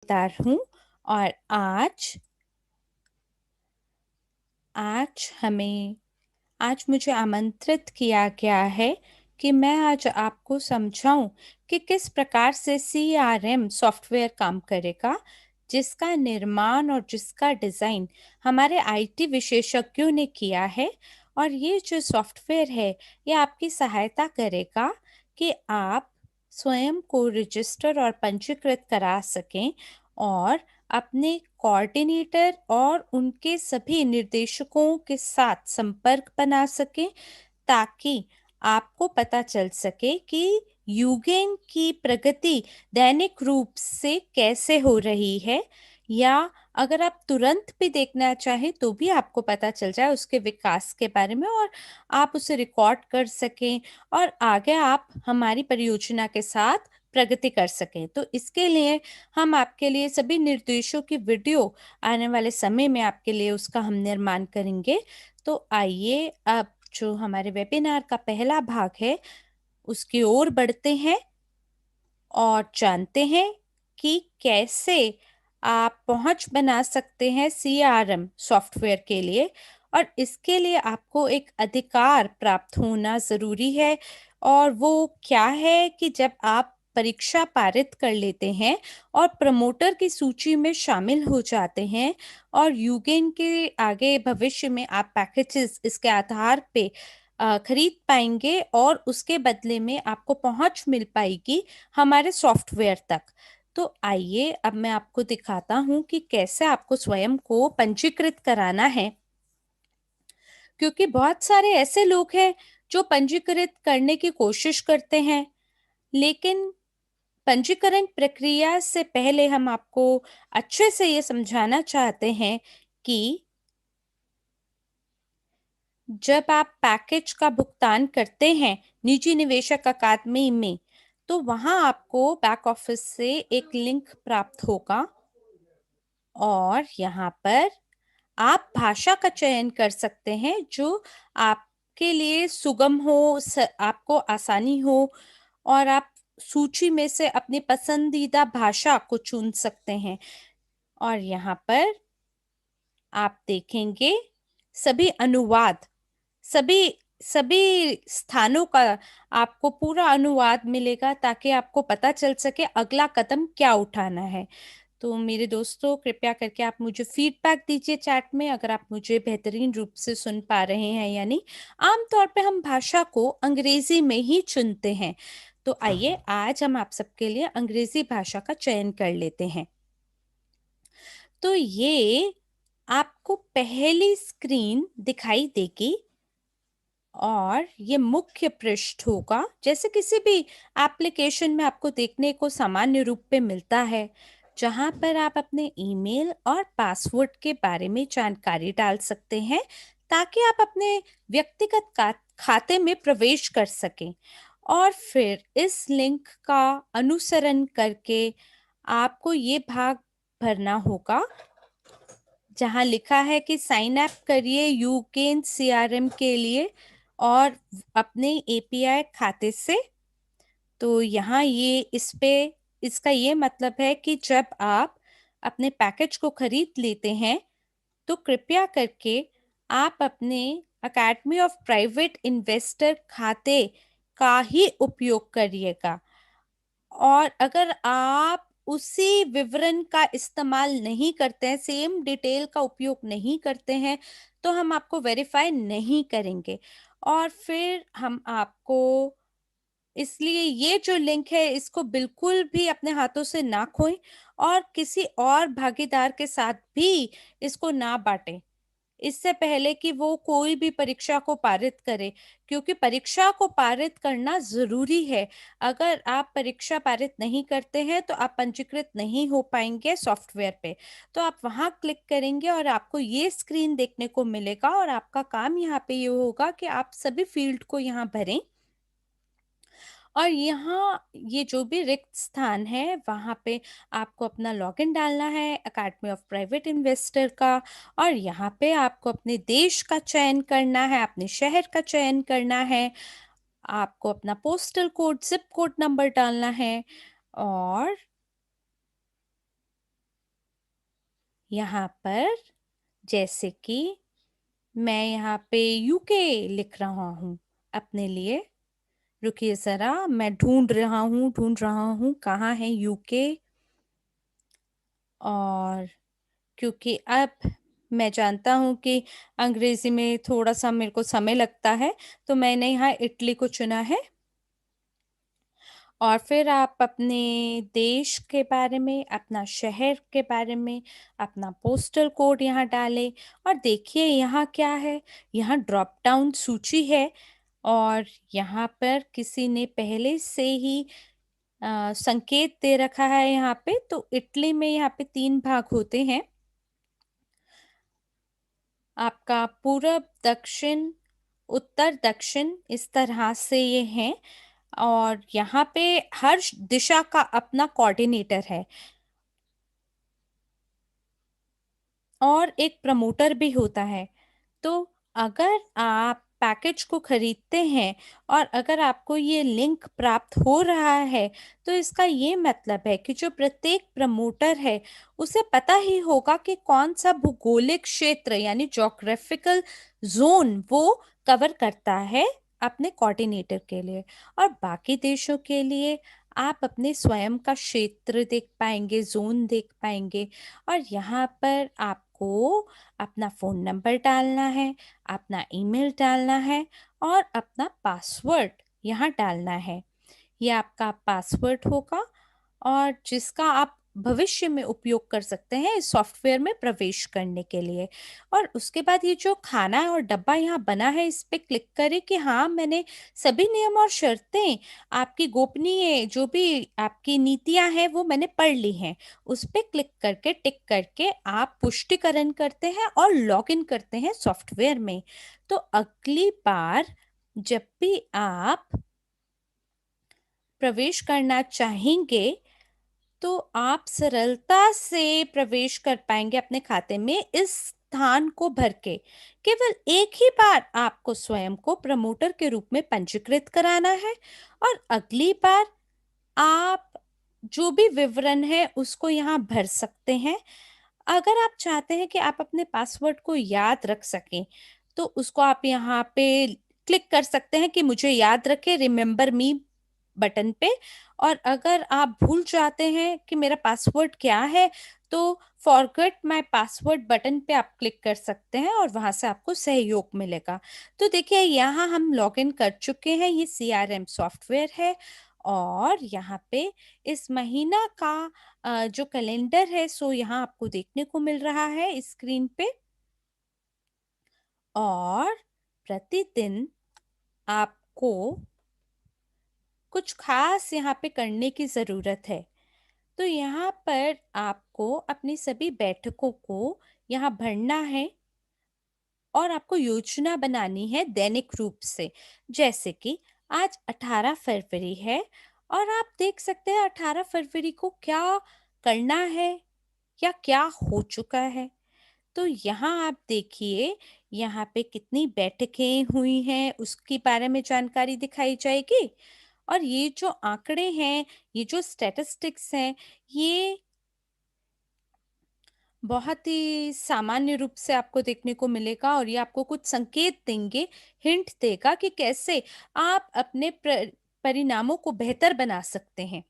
तार हूँ और आज आज हमें आज मुझे आमंत्रित किया गया है कि मैं आज आपको समझाऊं कि किस प्रकार से सीआरएम सॉफ्टवेयर काम करेगा, जिसका निर्माण और जिसका डिज़ाइन हमारे आईटी विशेषज्ञों ने किया है। और ये जो सॉफ्टवेयर है, ये आपकी सहायता करेगा कि आप स्वयं को रजिस्टर और पंजीकृत करा सकें और अपने कोऑर्डिनेटर और उनके सभी निर्देशकों के साथ संपर्क बना सकें, ताकि आपको पता चल सके कि यूगेन की प्रगति दैनिक रूप से कैसे हो रही है, या अगर आप तुरंत भी देखना चाहें तो भी आपको पता चल जाए उसके विकास के बारे में, और आप उसे रिकॉर्ड कर सकें और आगे आप हमारी परियोजना के साथ प्रगति कर सकें। तो इसके लिए हम आपके लिए सभी निर्देशों की वीडियो आने वाले समय में आपके लिए उसका हम निर्माण करेंगे। तो आइए अब जो हमारे वेबिनार का पहला भाग है उसकी ओर बढ़ते हैं और जानते हैं कि कैसे आप पहुंच बना सकते हैं सीआरएम सॉफ्टवेयर के लिए। और इसके लिए आपको एक अधिकार प्राप्त होना ज़रूरी है, और वो क्या है कि जब आप परीक्षा पारित कर लेते हैं और प्रमोटर की सूची में शामिल हो जाते हैं और यूगेन के आगे भविष्य में आप पैकेजेस इसके आधार पे खरीद पाएंगे और उसके बदले में आपको पहुंच मिल पाएगी हमारे सॉफ्टवेयर तक। तो आइए अब मैं आपको दिखाता हूं कि कैसे आपको स्वयं को पंजीकृत कराना है, क्योंकि बहुत सारे ऐसे लोग हैं जो पंजीकृत करने की कोशिश करते हैं, लेकिन पंजीकरण प्रक्रिया से पहले हम आपको अच्छे से ये समझाना चाहते हैं कि जब आप पैकेज का भुगतान करते हैं निजी निवेशक अकादमी में, तो वहां आपको बैक ऑफिस से एक लिंक प्राप्त होगा और यहाँ पर आप भाषा का चयन कर सकते हैं जो आपके लिए सुगम हो, आपको आसानी हो, और आप सूची में से अपनी पसंदीदा भाषा को चुन सकते हैं। और यहाँ पर आप देखेंगे सभी अनुवाद, सभी सभी स्थानों का आपको पूरा अनुवाद मिलेगा, ताकि आपको पता चल सके अगला कदम क्या उठाना है। तो मेरे दोस्तों, कृपया करके आप मुझे फीडबैक दीजिए चैट में अगर आप मुझे बेहतरीन रूप से सुन पा रहे हैं या नहीं। आमतौर पे हम भाषा को अंग्रेजी में ही चुनते हैं, तो आइए आज हम आप सबके लिए अंग्रेजी भाषा का चयन कर लेते हैं। तो ये आपको पहली स्क्रीन दिखाई देगी और ये मुख्य पृष्ठ होगा, जैसे किसी भी एप्लीकेशन में आपको देखने को सामान्य रूप पे मिलता है, जहां पर आप अपने ईमेल और पासवर्ड के बारे में जानकारी डाल सकते हैं, ताकि आप अपने व्यक्तिगत खाते में प्रवेश कर सकें। और फिर इस लिंक का अनुसरण करके आपको ये भाग भरना होगा जहां लिखा है कि साइन अप करिए यूकेन सीआरएम के लिए और अपने एपीआई खाते से। तो यहाँ ये इस पे इसका ये मतलब है कि जब आप अपने पैकेज को खरीद लेते हैं, तो कृपया करके आप अपने अकेडमी ऑफ प्राइवेट इन्वेस्टर खाते का ही उपयोग करिएगा। और अगर आप उसी विवरण का इस्तेमाल नहीं करते हैं, सेम डिटेल का उपयोग नहीं करते हैं, तो हम आपको वेरीफाई नहीं करेंगे। और फिर हम आपको, इसलिए ये जो लिंक है इसको बिल्कुल भी अपने हाथों से ना खोएं और किसी और भागीदार के साथ भी इसको ना बांटें इससे पहले कि वो कोई भी परीक्षा को पारित करे, क्योंकि परीक्षा को पारित करना जरूरी है। अगर आप परीक्षा पारित नहीं करते हैं तो आप पंजीकृत नहीं हो पाएंगे सॉफ्टवेयर पे। तो आप वहां क्लिक करेंगे और आपको ये स्क्रीन देखने को मिलेगा, और आपका काम यहाँ पे ये होगा कि आप सभी फील्ड को यहाँ भरें, और यहाँ ये जो भी रिक्त स्थान है वहाँ पे आपको अपना लॉगिन डालना है अकेडमी ऑफ प्राइवेट इन्वेस्टर का, और यहाँ पे आपको अपने देश का चयन करना है, अपने शहर का चयन करना है, आपको अपना postal code, zip code number डालना है, और यहाँ पर जैसे कि मैं यहाँ पे यूके लिख रहा हूँ अपने लिए। रुकिए ज़रा, मैं ढूंढ रहा हूँ कहाँ है यूके। और क्योंकि अब मैं जानता हूँ कि अंग्रेजी में थोड़ा सा मेरे को समय लगता है, तो मैंने यहाँ इटली को चुना है। और फिर आप अपने देश के बारे में, अपना शहर के बारे में, अपना पोस्टल कोड यहाँ डालें। और देखिए यहाँ क्या है, यहाँ ड्रॉप डाउन सूची है। और यहाँ पर किसी ने पहले से ही संकेत दे रखा है यहाँ पे। तो इटली में यहाँ पे 3 भाग होते हैं, आपका पूरब, दक्षिण, उत्तर, दक्षिण, इस तरह से ये हैं। और यहाँ पे हर दिशा का अपना कोऑर्डिनेटर है और एक प्रमोटर भी होता है। तो अगर आप पैकेज को खरीदते हैं और अगर आपको ये लिंक प्राप्त हो रहा है, तो इसका ये मतलब है कि जो प्रत्येक प्रमोटर है उसे पता ही होगा कि कौन सा भूगोलिक क्षेत्र यानी ज्योग्राफिकल जोन वो कवर करता है अपने कोऑर्डिनेटर के लिए। और बाकी देशों के लिए आप अपने स्वयं का क्षेत्र देख पाएंगे, जोन देख पाएंगे। और यहाँ पर आपको अपना फ़ोन नंबर डालना है, अपना ईमेल डालना है और अपना पासवर्ड यहाँ डालना है। ये आपका पासवर्ड होगा और जिसका आप भविष्य में उपयोग कर सकते हैं इस सॉफ्टवेयर में प्रवेश करने के लिए। और उसके बाद ये जो खाना और डब्बा यहाँ बना है, इस पे क्लिक करें कि हाँ, मैंने सभी नियम और शर्तें, आपकी गोपनीय जो भी आपकी नीतियां हैं वो मैंने पढ़ ली हैं। उस पे क्लिक करके टिक करके आप पुष्टिकरण करते हैं और लॉग इन करते हैं सॉफ्टवेयर में। तो अगली बार जब भी आप प्रवेश करना चाहेंगे, तो आप सरलता से प्रवेश कर पाएंगे अपने खाते में इस स्थान को भर के। केवल एक ही बार आपको स्वयं को प्रमोटर के रूप में पंजीकृत कराना है और अगली बार आप जो भी विवरण है उसको यहाँ भर सकते हैं। अगर आप चाहते हैं कि आप अपने पासवर्ड को याद रख सकें, तो उसको आप यहाँ पे क्लिक कर सकते हैं कि मुझे याद रखे, रिमेम्बर मी बटन पे। और अगर आप भूल जाते हैं कि मेरा पासवर्ड क्या है, तो फॉरगेट माय पासवर्ड बटन पे आप क्लिक कर सकते हैं और वहां से आपको सहयोग मिलेगा। तो देखिए यहाँ हम लॉगिन कर चुके हैं, ये सीआरएम सॉफ्टवेयर है। और यहाँ पे इस महीना का जो कैलेंडर है सो यहाँ आपको देखने को मिल रहा है स्क्रीन पे। और प्रतिदिन आपको कुछ खास यहाँ पे करने की ज़रूरत है। तो यहाँ पर आपको अपनी सभी बैठकों को यहाँ भरना है और आपको योजना बनानी है दैनिक रूप से। जैसे कि आज 18 फरवरी है और आप देख सकते हैं 18 फरवरी को क्या करना है या क्या हो चुका है। तो यहाँ आप देखिए, यहाँ पे कितनी बैठकें हुई हैं उसके बारे में जानकारी दिखाई जाएगी। और ये जो आंकड़े हैं, ये जो स्टैटिस्टिक्स हैं, ये बहुत ही सामान्य रूप से आपको देखने को मिलेगा और ये आपको कुछ संकेत देंगे, हिंट देगा कि कैसे आप अपने परिणामों को बेहतर बना सकते हैं।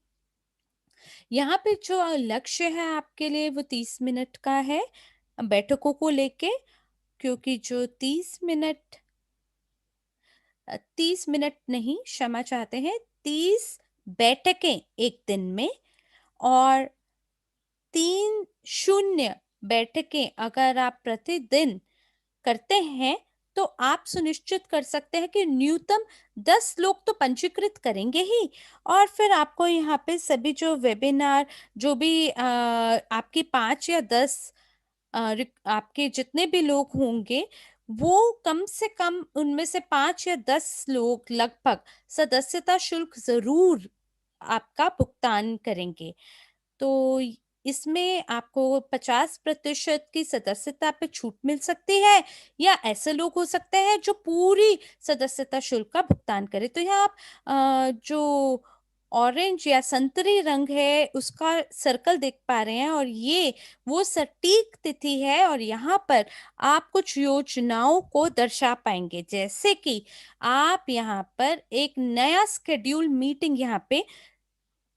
यहाँ पे जो लक्ष्य है आपके लिए वो 30 मिनट का है बैठकों को लेके। क्योंकि जो 30 मिनट नहीं, क्षमा चाहते हैं, 30 बैठकें एक दिन में और 3 शून्य बैठकें अगर आप प्रतिदिन करते हैं, तो आप सुनिश्चित कर सकते हैं कि न्यूनतम 10 लोग तो पंजीकृत करेंगे ही। और फिर आपको यहाँ पे सभी जो वेबिनार, जो भी आपकी 5 या 10 आपके जितने भी लोग होंगे, वो कम से कम उनमें से 5 या 10 लोग लगभग सदस्यता शुल्क जरूर आपका भुगतान करेंगे। तो इसमें आपको 50% की सदस्यता पे छूट मिल सकती है, या ऐसे लोग हो सकते हैं जो पूरी सदस्यता शुल्क का भुगतान करें। तो यहाँ आप जो ऑरेंज या संतरी रंग है उसका सर्कल देख पा रहे हैं, और ये वो सटीक तिथि है, और यहाँ पर आप कुछ योजनाओं को दर्शा पाएंगे, जैसे कि आप यहाँ पर एक नया स्केड्यूल मीटिंग यहाँ पे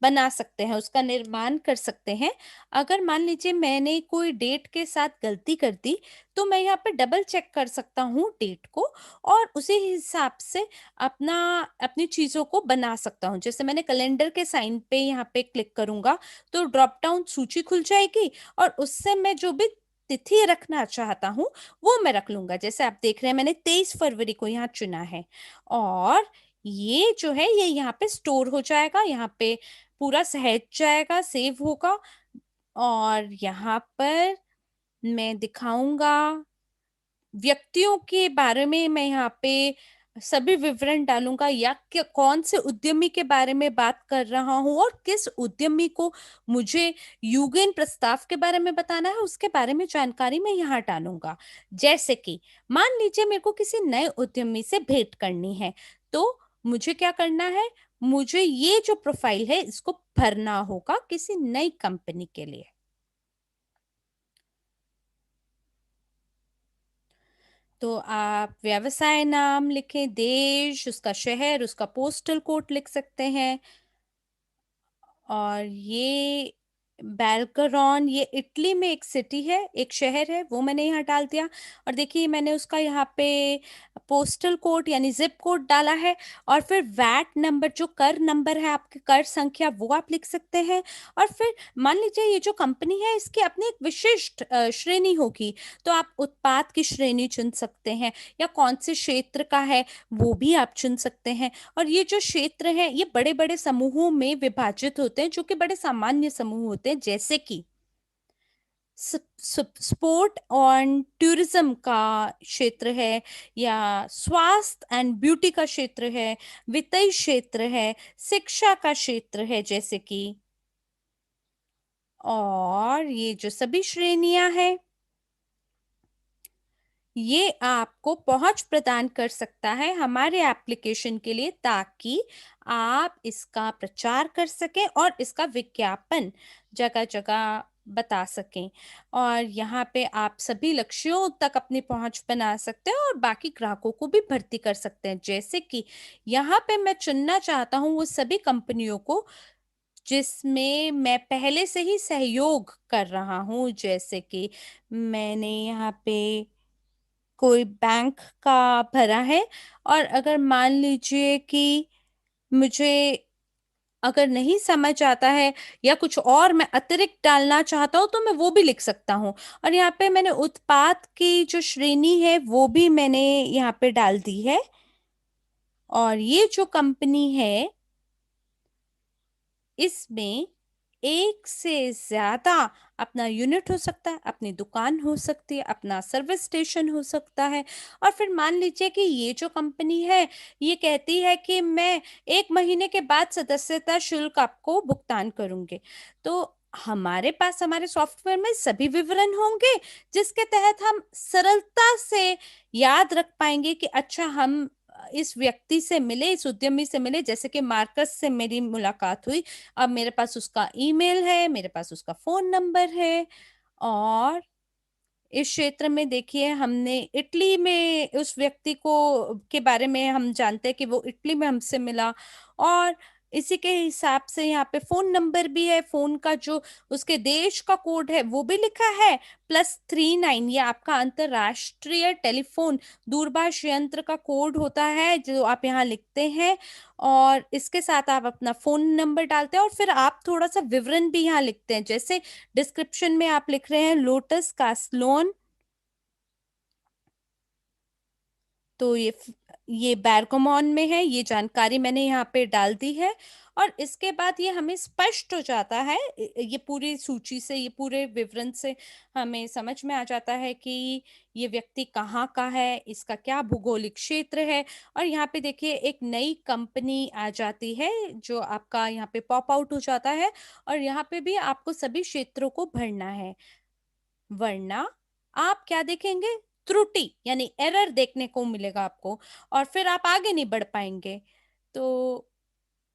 बना सकते हैं, उसका निर्माण कर सकते हैं। अगर मान लीजिए मैंने कोई डेट के साथ गलती कर दी, तो मैं यहाँ पे डबल चेक कर सकता हूँ डेट को, और उसी हिसाब से अपना अपनी चीज़ों को बना सकता हूँ। जैसे मैंने कैलेंडर के साइन पे यहाँ पे क्लिक करूँगा, तो ड्रॉप डाउन सूची खुल जाएगी, और उससे मैं जो भी तिथि रखना चाहता हूँ, वो मैं रख लूँगा। जैसे आप देख रहे हैं मैंने 23 फरवरी को यहाँ चुना है, और ये जो है ये यहाँ पे स्टोर हो जाएगा, यहाँ पे पूरा सहेज जाएगा, सेव होगा, और यहाँ पर मैं दिखाऊंगा व्यक्तियों के बारे में, मैं यहाँ पे सभी विवरण डालूंगा, या कि कौन से उद्यमी के बारे में बात कर रहा हूँ, और किस उद्यमी को मुझे यूगेन प्रस्ताव के बारे में बताना है, उसके बारे में जानकारी मैं यहाँ डालूंगा। जैसे कि मान लीजिए मेरे को किसी नए उद्यमी से भेंट करनी है, तो मुझे क्या करना है, मुझे ये जो प्रोफाइल है इसको भरना होगा किसी नई कंपनी के लिए। तो आप व्यवसाय नाम लिखें, देश, उसका शहर, उसका पोस्टल कोड लिख सकते हैं, और ये बेलकरॉन, ये इटली में एक सिटी है, एक शहर है, वो मैंने यहाँ डाल दिया। और देखिए मैंने उसका यहाँ पे पोस्टल कोड यानी जिप कोड डाला है, और फिर वैट नंबर, जो कर नंबर है आपके, कर संख्या, वो आप लिख सकते हैं। और फिर मान लीजिए ये जो कंपनी है इसकी अपनी एक विशिष्ट श्रेणी होगी, तो आप उत्पाद की श्रेणी चुन सकते हैं, या कौन से क्षेत्र का है वो भी आप चुन सकते हैं। और ये जो क्षेत्र है ये बड़े बड़े समूहों में विभाजित होते हैं, जो कि बड़े सामान्य समूह होते हैं, जैसे कि स्पोर्ट और टूरिज्म का क्षेत्र है, या स्वास्थ्य एंड ब्यूटी का क्षेत्र है, वित्तीय क्षेत्र है, शिक्षा का क्षेत्र है, जैसे कि, और ये जो सभी श्रेणियां हैं ये आपको पहुंच प्रदान कर सकता है हमारे एप्लीकेशन के लिए, ताकि आप इसका प्रचार कर सकें और इसका विज्ञापन जगह जगह बता सकें, और यहाँ पे आप सभी लक्ष्यों तक अपनी पहुंच बना सकते हैं, और बाकी ग्राहकों को भी भर्ती कर सकते हैं। जैसे कि यहाँ पे मैं चुनना चाहता हूँ वो सभी कंपनियों को जिसमें मैं पहले से ही सहयोग कर रहा हूँ, जैसे कि मैंने यहाँ पे कोई बैंक का भरा है, और अगर मान लीजिए कि मुझे अगर नहीं समझ आता है, या कुछ और मैं अतिरिक्त डालना चाहता हूँ, तो मैं वो भी लिख सकता हूँ। और यहाँ पे मैंने उत्पाद की जो श्रेणी है वो भी मैंने यहाँ पे डाल दी है, और ये जो कंपनी है इसमें एक से ज्यादा अपना यूनिट हो सकता है, अपनी दुकान हो सकती है, अपना सर्विस स्टेशन हो सकता है। और फिर मान लीजिए कि ये जो कंपनी है ये कहती है कि मैं 1 महीने के बाद सदस्यता शुल्क आपको भुगतान करूंगी, तो हमारे पास हमारे सॉफ्टवेयर में सभी विवरण होंगे, जिसके तहत हम सरलता से याद रख पाएंगे कि अच्छा हम इस व्यक्ति से मिले, इस उद्यमी से मिले, जैसे कि मार्कस से मेरी मुलाकात हुई, अब मेरे पास उसका ईमेल है, मेरे पास उसका फोन नंबर है। और इस क्षेत्र में देखिए हमने इटली में उस व्यक्ति को के बारे में हम जानते हैं कि वो इटली में हमसे मिला, और इसी के हिसाब से यहाँ पे फोन नंबर भी है, फोन का जो उसके देश का कोड है वो भी लिखा है, +39, ये आपका अंतरराष्ट्रीय टेलीफोन दूरभाष यंत्र का कोड होता है जो आप यहाँ लिखते हैं, और इसके साथ आप अपना फोन नंबर डालते हैं, और फिर आप थोड़ा सा विवरण भी यहाँ लिखते हैं, जैसे डिस्क्रिप्शन में आप लिख रहे हैं लोटस कास्लोन, तो ये बैरगमोन में है, ये जानकारी मैंने यहाँ पे डाल दी है। और इसके बाद ये हमें स्पष्ट हो जाता है, ये पूरी सूची से, ये पूरे विवरण से हमें समझ में आ जाता है कि ये व्यक्ति कहाँ का है, इसका क्या भौगोलिक क्षेत्र है। और यहाँ पे देखिए एक नई कंपनी आ जाती है जो आपका यहाँ पे पॉप आउट हो जाता है, और यहाँ पे भी आपको सभी क्षेत्रों को भरना है, वरना आप क्या देखेंगे, त्रुटि यानी एरर देखने को मिलेगा आपको, और फिर आप आगे नहीं बढ़ पाएंगे। तो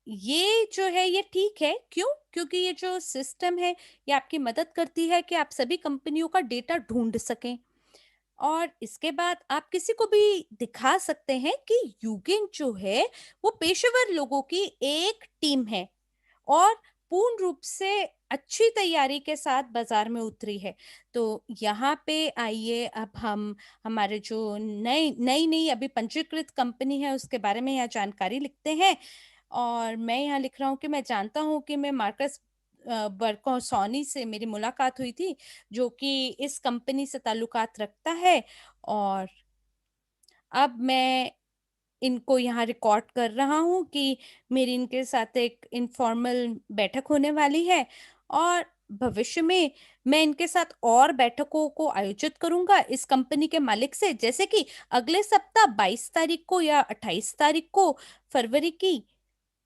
ये जो है ये ठीक है, क्यों? क्योंकि ये जो सिस्टम है ये आपकी मदद करती है कि आप सभी कंपनियों का डेटा ढूंढ सकें। और इसके बाद आप किसी को भी दिखा सकते हैं कि यूगेन जो है वो पेशेवर लोगों की एक टीम है और पूर्ण रूप से अच्छी तैयारी के साथ बाजार में उतरी है। तो यहाँ पे आइए, अब हम हमारे जो नई नई नई अभी पंजीकृत कंपनी है उसके बारे में यहाँ जानकारी लिखते हैं। और मैं यहाँ लिख रहा हूँ कि मैं जानता हूँ कि मैं मार्कस बर्कौसानी से मेरी मुलाकात हुई थी, जो कि इस कंपनी से ताल्लुकात रखता है। और अब मैं इनको यहाँ रिकॉर्ड कर रहा हूँ कि मेरी इनके साथ एक इनफॉर्मल बैठक होने वाली है, और भविष्य में मैं इनके साथ और बैठकों को आयोजित करूंगा इस कंपनी के मालिक से, जैसे कि अगले सप्ताह 22 तारीख को या 28 तारीख को फरवरी की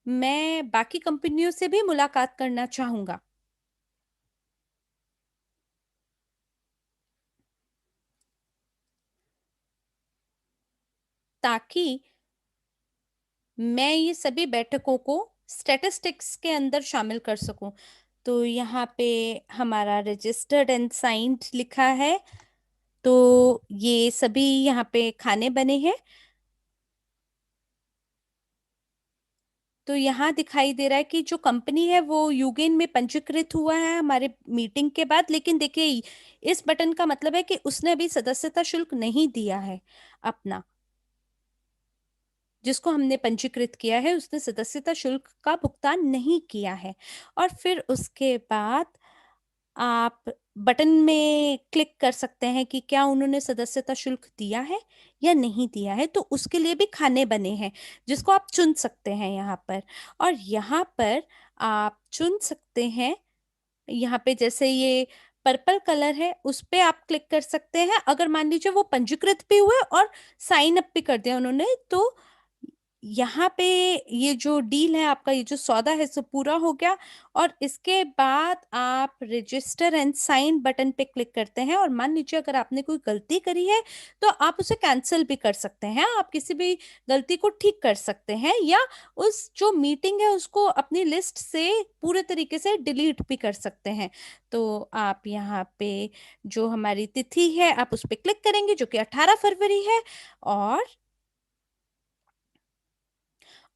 मैं बाकी कंपनियों से भी मुलाकात करना चाहूंगा, ताकि मैं ये सभी बैठकों को स्टैटिस्टिक्स के अंदर शामिल कर सकूं। तो यहाँ पे हमारा रजिस्टर्ड एंड साइंड लिखा है। तो ये सभी यहाँ पे खाने बने हैं। तो यहाँ दिखाई दे रहा है कि जो कंपनी है वो यूगेन में पंजीकृत हुआ है हमारे मीटिंग के बाद, लेकिन देखिए इस बटन का मतलब है कि उसने अभी सदस्यता शुल्क नहीं दिया है अपना। जिसको हमने पंजीकृत किया है उसने सदस्यता शुल्क का भुगतान नहीं किया है। और फिर उसके बाद आप बटन में क्लिक कर सकते हैं कि क्या उन्होंने सदस्यता शुल्क दिया है या नहीं दिया है। तो उसके लिए भी खाने बने हैं जिसको आप चुन सकते हैं यहाँ पर। और यहाँ पर आप चुन सकते हैं, यहाँ पे जैसे ये पर्पल कलर है उस पे आप क्लिक कर सकते हैं। अगर मान लीजिए वो पंजीकृत भी हुए और साइन अप भी कर दिया उन्होंने, तो यहाँ पे ये जो डील है आपका, ये जो सौदा है सो पूरा हो गया। और इसके बाद आप रजिस्टर एंड साइन बटन पे क्लिक करते हैं, और मान लीजिए अगर आपने कोई गलती करी है तो आप उसे कैंसिल भी कर सकते हैं, आप किसी भी गलती को ठीक कर सकते हैं, या उस जो मीटिंग है उसको अपनी लिस्ट से पूरे तरीके से डिलीट भी कर सकते हैं। तो आप यहाँ पे जो हमारी तिथि है आप उस पे क्लिक करेंगे जो कि 18 फरवरी है।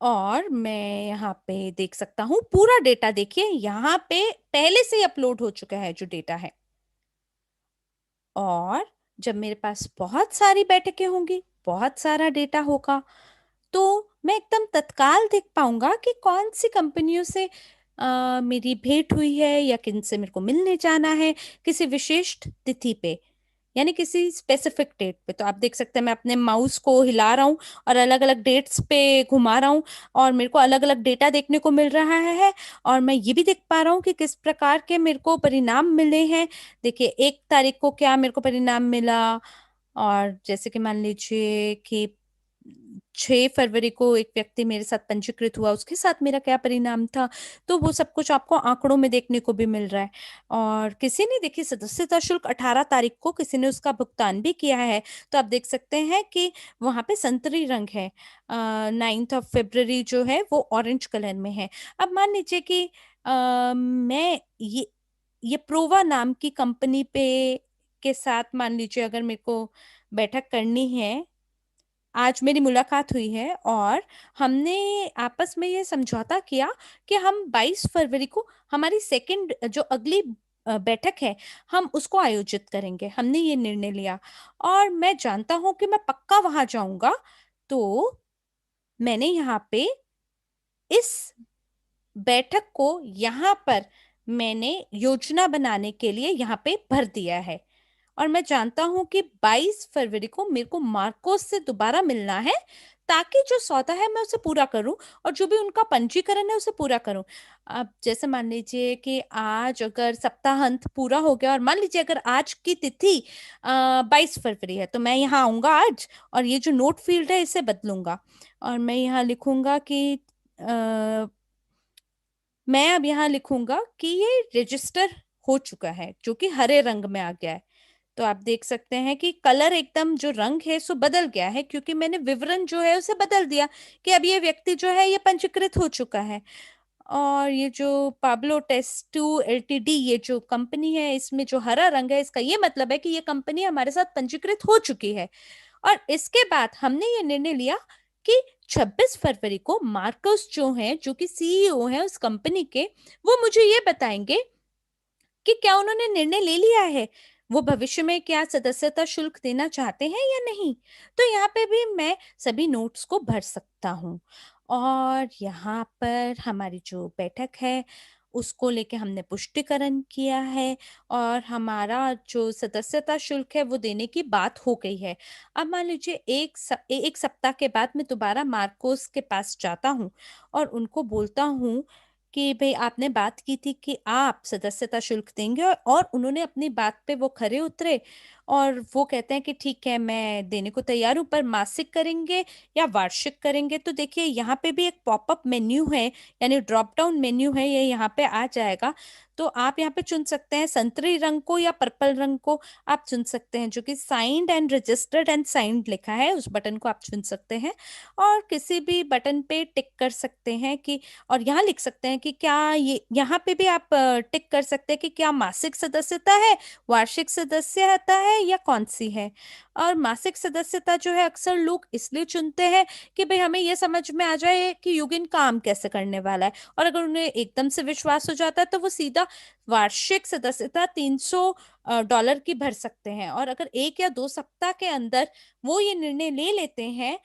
और मैं यहाँ पे देख सकता हूँ पूरा डेटा। देखिए यहाँ पे पहले से ही अपलोड हो चुका है जो डेटा है। और जब मेरे पास बहुत सारी बैठकें होंगी, बहुत सारा डेटा होगा, तो मैं एकदम तत्काल देख पाऊंगा कि कौन सी कंपनियों से मेरी भेंट हुई है या किन से मेरे को मिलने जाना है किसी विशेष तिथि पे, यानी किसी स्पेसिफिक डेट पे। तो आप देख सकते हैं मैं अपने माउस को हिला रहा हूँ और अलग अलग डेट्स पे घुमा रहा हूँ, और मेरे को अलग अलग डेटा देखने को मिल रहा है। और मैं ये भी देख पा रहा हूँ कि किस प्रकार के मेरे को परिणाम मिले हैं। देखिए 1 तारीख को क्या मेरे को परिणाम मिला, और जैसे कि मान लीजिए कि 6 फरवरी को एक व्यक्ति मेरे साथ पंजीकृत हुआ, उसके साथ मेरा क्या परिणाम था। तो वो सब कुछ आपको आंकड़ों में देखने को भी मिल रहा है। और किसी ने देखिए सदस्यता शुल्क 18 तारीख को किसी ने उसका भुगतान भी किया है। तो आप देख सकते हैं कि वहां पे संतरी रंग है, 9 फरवरी जो है वो ऑरेंज कलर में है। अब मान लीजिए कि मैं ये प्रोवा नाम की कंपनी पे के साथ मान लीजिए अगर मेरे को बैठक करनी है, आज मेरी मुलाकात हुई है और हमने आपस में ये समझौता किया कि हम 22 फरवरी को हमारी सेकंड जो अगली बैठक है हम उसको आयोजित करेंगे, हमने ये निर्णय लिया। और मैं जानता हूं कि मैं पक्का वहां जाऊंगा। तो मैंने यहाँ पे इस बैठक को यहाँ पर मैंने योजना बनाने के लिए यहाँ पे भर दिया है। और मैं जानता हूं कि 22 फरवरी को मेरे को मार्कोस से दोबारा मिलना है, ताकि जो सौदा है मैं उसे पूरा करूं और जो भी उनका पंजीकरण है उसे पूरा करूं। अब जैसे मान लीजिए कि आज अगर सप्ताहांत पूरा हो गया और मान लीजिए अगर आज की तिथि 22 फरवरी है, तो मैं यहाँ आऊंगा आज और ये जो नोट फील्ड है इसे बदलूंगा। और मैं यहाँ लिखूंगा कि मैं अब यहाँ लिखूंगा कि ये रजिस्टर हो चुका है, जो कि हरे रंग में आ गया है। तो आप देख सकते हैं कि कलर एकदम जो रंग है सो बदल गया है, क्योंकि मैंने विवरण जो है उसे बदल दिया कि अब ये व्यक्ति जो है ये पंजीकृत हो चुका है। और ये जो पाब्लो टेस्टू एलटीडी, ये जो कंपनी है, इसमें जो हरा रंग है, इसका ये मतलब है कि ये कंपनी हमारे साथ पंजीकृत हो चुकी है। और इसके बाद हमने ये निर्णय लिया कि 26 फरवरी को मार्कस जो हैं, जो कि सीईओ हैं उस कंपनी के, वो मुझे ये बताएंगे कि क्या उन्होंने निर्णय ले लिया है, वो भविष्य में क्या सदस्यता शुल्क देना चाहते हैं या नहीं। तो यहाँ पे भी मैं सभी नोट्स को भर सकता हूँ। और यहाँ पर हमारी जो बैठक है उसको लेके हमने पुष्टिकरण किया है, और हमारा जो सदस्यता शुल्क है वो देने की बात हो गई है। अब मान लीजिए एक सप्ताह के बाद मैं दोबारा मार्कोस के पास जाता हूँ और उनको बोलता हूँ कि भई आपने बात की थी कि आप सदस्यता शुल्क देंगे, और उन्होंने अपनी बात पे वो खरे उतरे और वो कहते हैं कि ठीक है, मैं देने को तैयार हूँ, पर मासिक करेंगे या वार्षिक करेंगे। तो देखिए यहाँ पे भी एक पॉपअप मेन्यू है, यानी ड्रॉप डाउन मेन्यू है, ये यहाँ पे आ जाएगा। तो आप यहाँ पे चुन सकते हैं संतरी रंग को या पर्पल रंग को आप चुन सकते हैं, जो कि signed and registered and signed लिखा है, उस बटन को आप चुन सकते हैं और किसी भी बटन पे टिक कर सकते हैं कि, और यहाँ लिख सकते हैं कि क्या ये, यहाँ पे भी आप टिक कर सकते हैं कि क्या मासिक सदस्यता है, वार्षिक सदस्यता है, या कौन सी है। और मासिक सदस्यता जो है अक्सर लोग इसलिए चुनते हैं कि भाई हमें ये समझ में आ जाए कि युगिन काम कैसे करने वाला है, और अगर उन्हें एकदम से विश्वास हो जाता है तो वो सीधा वार्षिक सदस्यता $300 की भर सकते हैं। और अगर 1 या 2 सप्ताह के अंदर वो ये निर्णय ले लेते हैं,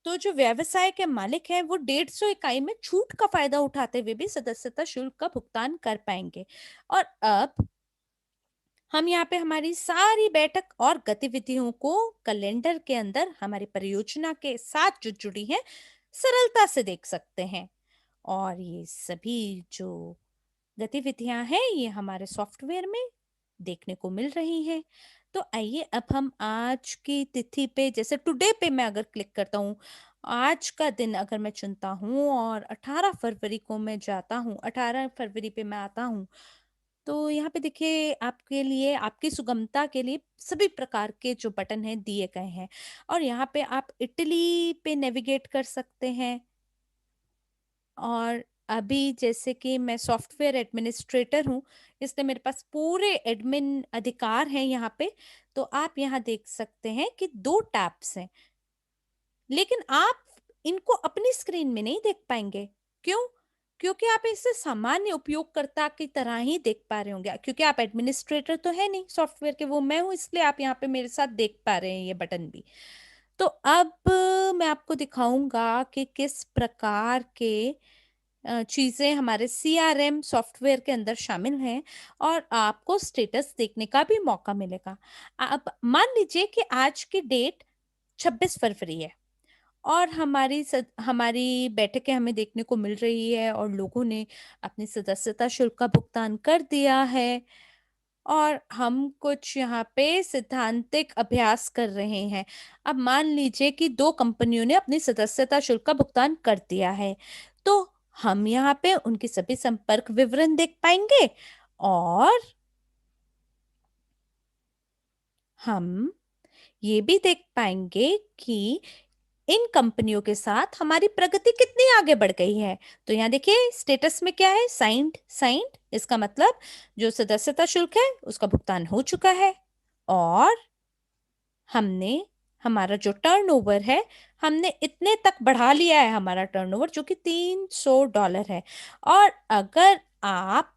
तो जो व्यवसाय के मालिक हैं वो 150 इकाई में छूट का फायदा उठाते हुए भी सदस्यता शुल्क का भुगतान कर पाएंगे। और अब हम यहाँ पे हमारी सारी बैठक और गतिविधियों को कैलेंडर के अंदर हमारी परियोजना के साथ जो जुड़ी है सरलता से देख सकते हैं। और ये सभी जो गतिविधियां हैं ये हमारे सॉफ्टवेयर में देखने को मिल रही हैं। तो आइए अब हम आज की तिथि पे, जैसे टुडे पे मैं अगर क्लिक करता हूँ, आज का दिन अगर मैं चुनता हूँ और 18 फरवरी को मैं जाता हूँ, 18 फरवरी पे मैं आता हूँ, तो यहाँ पे देखिए आपके लिए, आपकी सुगमता के लिए सभी प्रकार के जो बटन हैं दिए गए हैं। और यहाँ पे आप इटली पे नेविगेट कर सकते हैं। और अभी जैसे कि मैं सॉफ्टवेयर एडमिनिस्ट्रेटर हूँ, इसलिए मेरे पास पूरे एडमिन अधिकार हैं यहाँ पे। तो आप यहाँ देख सकते हैं कि 2 टैब्स हैं, लेकिन आप इनको अपनी स्क्रीन में नहीं देख पाएंगे। क्यों? क्योंकि आप इसे सामान्य उपयोगकर्ता की तरह ही देख पा रहे होंगे, क्योंकि आप एडमिनिस्ट्रेटर तो है नहीं सॉफ्टवेयर के, वो मैं हूँ, इसलिए आप यहाँ पे मेरे साथ देख पा रहे हैं ये बटन भी। तो अब मैं आपको दिखाऊंगा कि किस प्रकार के चीज़ें हमारे सीआरएम सॉफ्टवेयर के अंदर शामिल हैं, और आपको स्टेटस देखने का भी मौका मिलेगा। अब मान लीजिए कि आज की डेट 26 फरवरी है और हमारी बैठकें हमें देखने को मिल रही है और लोगों ने अपनी सदस्यता शुल्क का भुगतान कर दिया है। और हम कुछ यहाँ पे सिद्धांतिक अभ्यास कर रहे हैं। अब मान लीजिए कि 2 कंपनियों ने अपनी सदस्यता शुल्क का भुगतान कर दिया है, तो हम यहाँ पे उनकी सभी संपर्क विवरण देख पाएंगे, और हम ये भी देख पाएंगे कि इन कंपनियों के साथ हमारी प्रगति कितनी आगे बढ़ गई है। तो यहाँ देखिए स्टेटस में क्या है, साइंड साइंड, इसका मतलब जो सदस्यता शुल्क है उसका भुगतान हो चुका है। और हमने हमारा जो टर्नओवर है, हमने इतने तक बढ़ा लिया है हमारा टर्नओवर, जो कि $300 है। और अगर आप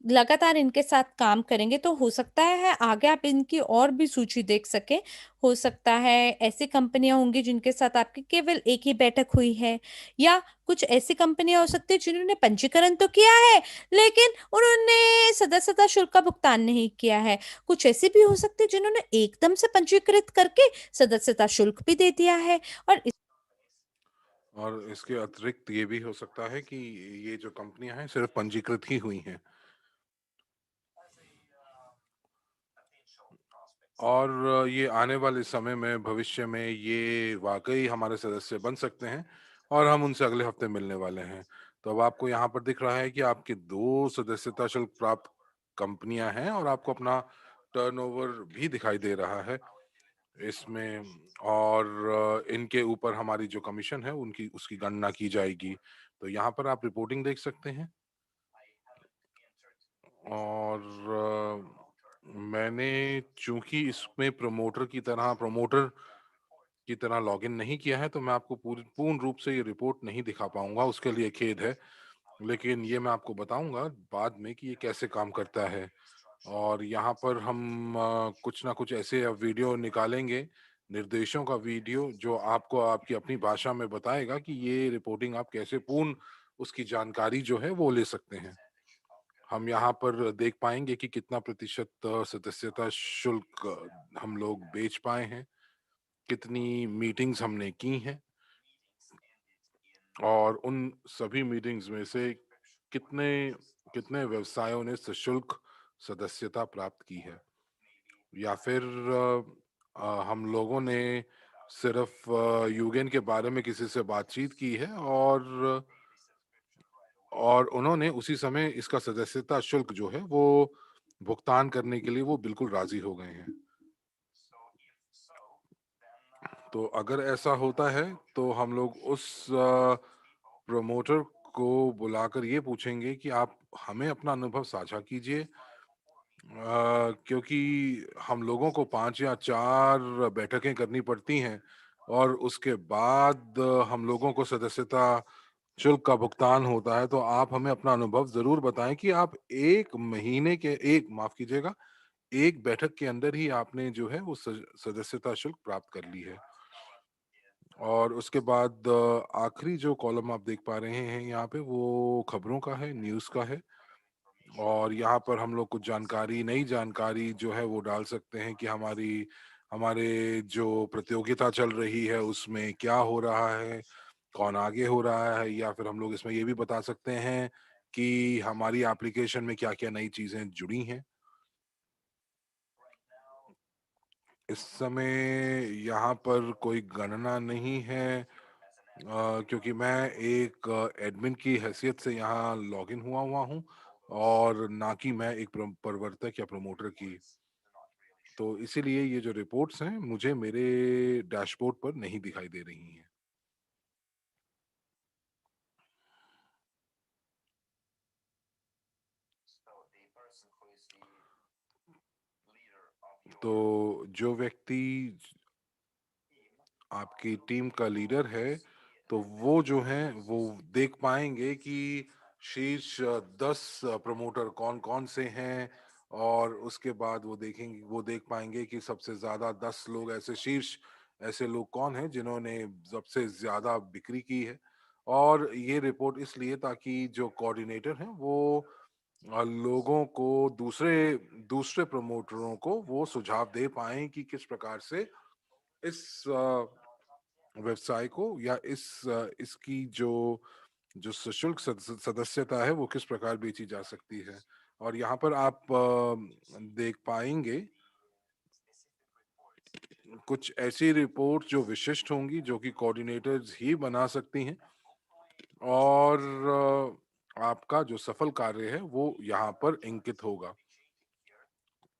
लगातार इनके साथ काम करेंगे तो हो सकता है आगे आप इनकी और भी सूची देख सके। हो सकता है ऐसी कंपनियां होंगी जिनके साथ आपकी केवल एक ही बैठक हुई है, या कुछ ऐसी कंपनियां हो सकती है जिन्होंने पंजीकरण तो किया है लेकिन उन्होंने सदस्यता शुल्क का भुगतान नहीं किया है। कुछ ऐसी भी हो सकती है जिन्होंने एकदम से पंजीकृत करके सदस्यता शुल्क भी दे दिया है। और इसके अतिरिक्त ये भी हो सकता है कि ये जो कंपनियां हैं सिर्फ पंजीकृत ही हुई हैं और ये आने वाले समय में भविष्य में ये वाकई हमारे सदस्य बन सकते हैं और हम उनसे अगले हफ्ते मिलने वाले हैं। तो अब आपको यहाँ पर दिख रहा है कि आपकी 2 सदस्यता शुल्क प्राप्त कंपनियां हैं और आपको अपना टर्नओवर भी दिखाई दे रहा है इसमें, और इनके ऊपर हमारी जो कमीशन है उनकी उसकी गणना की जाएगी। तो यहाँ पर आप रिपोर्टिंग देख सकते हैं, और मैंने चूंकि इसमें प्रमोटर की तरह लॉगिन नहीं किया है, तो मैं आपको पूर्ण रूप से ये रिपोर्ट नहीं दिखा पाऊंगा, उसके लिए खेद है। लेकिन ये मैं आपको बताऊंगा बाद में कि ये कैसे काम करता है। और यहाँ पर हम कुछ ना कुछ ऐसे वीडियो निकालेंगे, निर्देशों का वीडियो, जो आपको आपकी अपनी भाषा में बताएगा कि ये रिपोर्टिंग आप कैसे पूर्ण उसकी जानकारी जो है वो ले सकते हैं। हम यहाँ पर देख पाएंगे कि कितना प्रतिशत सदस्यता शुल्क हम लोग बेच पाए हैं, कितनी मीटिंग्स हमने की हैं, और उन सभी मीटिंग्स में से कितने कितने व्यवसायों ने सशुल्क सदस्यता प्राप्त की है, या फिर हम लोगों ने सिर्फ यूगेन के बारे में किसी से बातचीत की है, और उन्होंने उसी समय इसका सदस्यता शुल्क जो है वो भुगतान करने के लिए वो बिल्कुल राजी हो गए हैं। तो अगर ऐसा होता है तो हम लोग उस प्रमोटर को बुलाकर ये पूछेंगे कि आप हमें अपना अनुभव साझा कीजिए, क्योंकि हम लोगों को 5 या 4 बैठकें करनी पड़ती हैं, और उसके बाद हम लोगों को सदस्यता शुल्क का भुगतान होता है। तो आप हमें अपना अनुभव ज़रूर बताएँ कि आप 1 महीने के एक माफ़ कीजिएगा, 1 बैठक के अंदर ही आपने जो है वो सदस्यता शुल्क प्राप्त कर ली है। और उसके बाद आखिरी जो कॉलम आप देख पा रहे हैं यहाँ पे, वो खबरों का है, न्यूज़ का है। और यहाँ पर हम लोग कुछ जानकारी, नई जानकारी जो है वो डाल सकते हैं कि हमारे जो प्रतियोगिता चल रही है उसमें क्या हो रहा है, कौन आगे हो रहा है, या फिर हम लोग इसमें ये भी बता सकते हैं कि हमारी एप्लीकेशन में क्या-क्या नई चीज़ें जुड़ी हैं। इस समय यहाँ पर कोई गणना नहीं है, क्योंकि मैं एक एडमिन की हैसियत से यहाँ लॉगिन हुआ हुआ हूँ, और ना कि मैं एक प्रवर्तक या प्रमोटर की। तो इसीलिए ये जो रिपोर्ट्स हैं मुझे मेरे डैशबोर्ड पर नहीं दिखाई दे रही हैं। तो जो व्यक्ति आपकी टीम का लीडर है, तो वो जो हैं वो देख पाएँगे कि शीर्ष 10 प्रमोटर कौन-कौन से हैं, और उसके बाद वो देख पाएँगे कि सबसे ज़्यादा 10 लोग ऐसे लोग कौन हैं जिन्होंने सबसे ज़्यादा बिक्री की है। और ये रिपोर्ट इसलिए ताकि जो कोऑर्डिनेटर हैं वो लोगों को, दूसरे दूसरे प्रमोटरों को वो सुझाव दे पाएँ कि किस प्रकार से इस व्यवसाय को, या इसकी जो जो सशुल्क सदस्यता है वो किस प्रकार बेची जा सकती है। और यहाँ पर आप देख पाएंगे कुछ ऐसी रिपोर्ट जो विशिष्ट होंगी, जो कि कोऑर्डिनेटर्स ही बना सकती हैं, और आपका जो सफल कार्य है वो यहाँ पर इंकित होगा।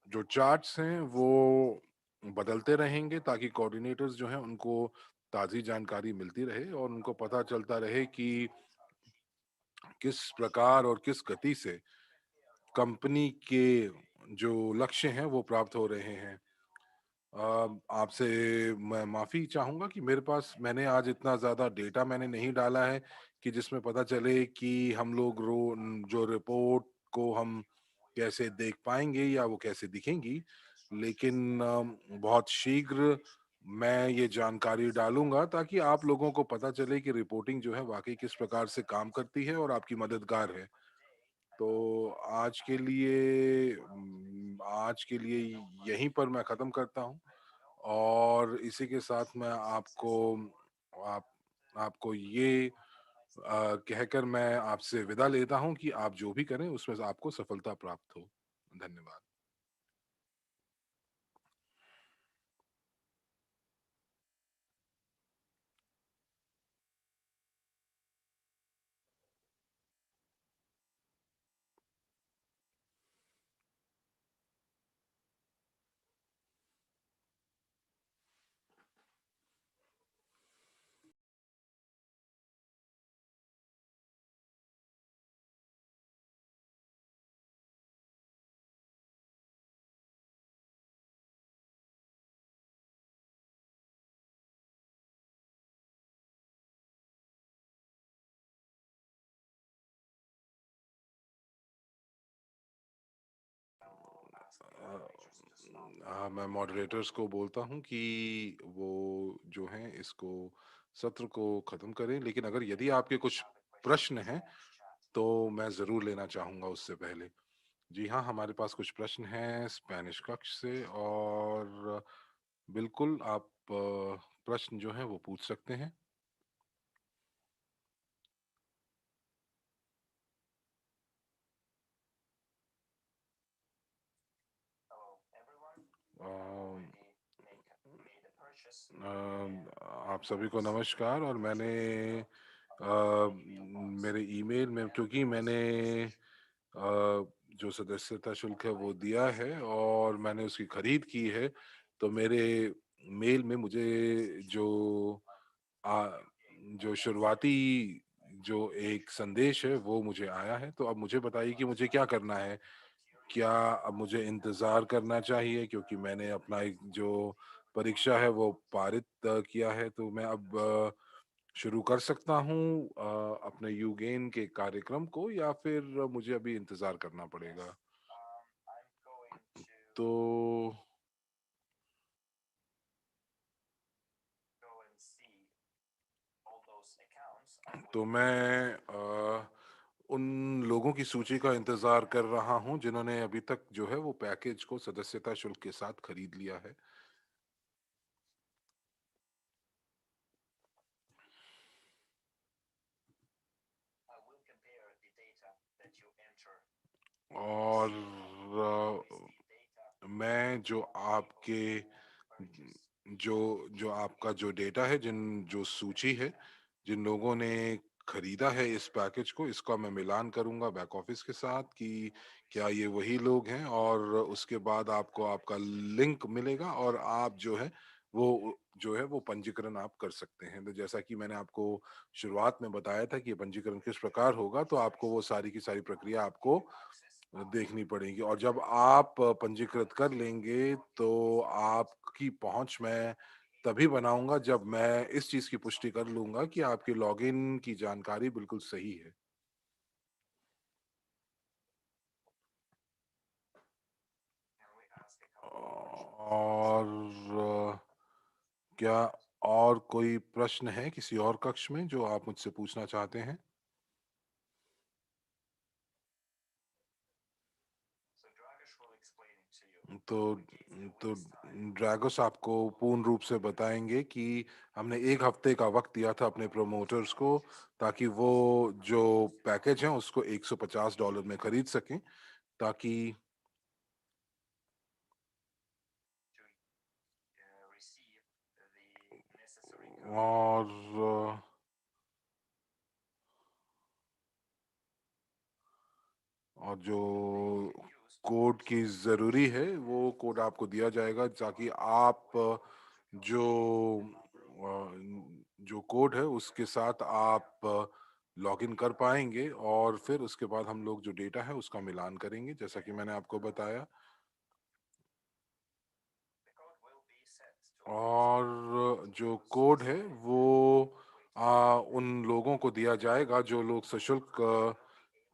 जो चार्ट्स हैं वो बदलते रहेंगे ताकि कोऑर्डिनेटर्स जो हैं उनको ताज़ी जानकारी मिलती रहे, और उनको पता चलता रहे कि किस प्रकार और किस गति से कंपनी के जो लक्ष्य हैं वो प्राप्त हो रहे हैं। आपसे मैं माफ़ी चाहूँगा कि मैंने आज इतना ज़्यादा डेटा मैंने नहीं डाला है कि जिसमें पता चले कि हम लोग जो रिपोर्ट को हम कैसे देख पाएँगे या वो कैसे दिखेंगी। लेकिन बहुत शीघ्र मैं ये जानकारी डालूँगा ताकि आप लोगों को पता चले कि रिपोर्टिंग जो है वाक़ई किस प्रकार से काम करती है और आपकी मददगार है। तो आज के लिए यहीं पर मैं ख़त्म करता हूँ, और इसी के साथ मैं आप आपको ये कहकर मैं आपसे विदा लेता हूँ कि आप जो भी करें उसमें से आपको सफलता प्राप्त हो। धन्यवाद। मैं मॉडरेटर्स को बोलता हूँ कि वो जो हैं इसको सत्र को ख़त्म करें, लेकिन अगर यदि आपके कुछ प्रश्न हैं, तो मैं ज़रूर लेना चाहूँगा उससे पहले। जी हाँ, हमारे पास कुछ प्रश्न हैं स्पेनिश कक्ष से और बिल्कुल आप प्रश्न जो हैं वो पूछ सकते हैं। अम, आप सभी को नमस्कार और मैंने मेरे ईमेल में क्योंकि मैंने जो सदस्यता शुल्क है वो दिया है और मैंने उसकी खरीद की है, तो मेरे मेल में मुझे जो आ, जो शुरुआती जो एक संदेश है वो मुझे आया है। तो अब मुझे बताइए कि मुझे क्या करना है। क्या अब मुझे इंतज़ार करना चाहिए क्योंकि मैंने अपना एक जो परीक्षा है वो पारित किया है, तो मैं अब शुरू कर सकता हूँ अपने यूगेन के कार्यक्रम को, या फिर मुझे अभी इंतज़ार करना पड़ेगा? तो मैं उन लोगों की सूची का इंतज़ार कर रहा हूँ जिन्होंने अभी तक जो है वो पैकेज को सदस्यता शुल्क के साथ खरीद लिया है। और मैं जो आपके जो जो आपका जो डेटा है, जो सूची है, जिन लोगों ने खरीदा है इस पैकेज को, इसका मैं मिलान करूंगा बैक ऑफिस के साथ कि क्या ये वही लोग हैं, और उसके बाद आपको आपका लिंक मिलेगा और आप जो है वो पंजीकरण आप कर सकते हैं। तो जैसा कि मैंने आपको शुरुआत में बताया था कि ये पंजीकरण किस प्रकार होगा, तो आपको वो सारी की सारी प्रक्रिया आपको देखनी पड़ेगी, और जब आप पंजीकृत कर लेंगे तो आपकी पहुंच मैं तभी बनाऊंगा जब मैं इस चीज की पुष्टि कर लूंगा कि आपके लॉगिन की जानकारी बिल्कुल सही है। और क्या और कोई प्रश्न है किसी और कक्ष में जो आप मुझसे पूछना चाहते हैं? तो तो ड्रैगोस आपको पूर्ण रूप से बताएंगे कि हमने एक हफ्ते का वक्त दिया था अपने प्रोमोटर्स को, ताकि वो जो पैकेज है उसको $150 में खरीद सकें, ताकि और जो कोड की ज़रूरी है वो कोड आपको दिया जाएगा, ताकि आप जो जो कोड है उसके साथ आप लॉगिन कर पाएंगे, और फिर उसके बाद हम लोग जो डेटा है उसका मिलान करेंगे जैसा कि मैंने आपको बताया। और जो कोड है वो उन लोगों को दिया जाएगा जो लोग सशुल्क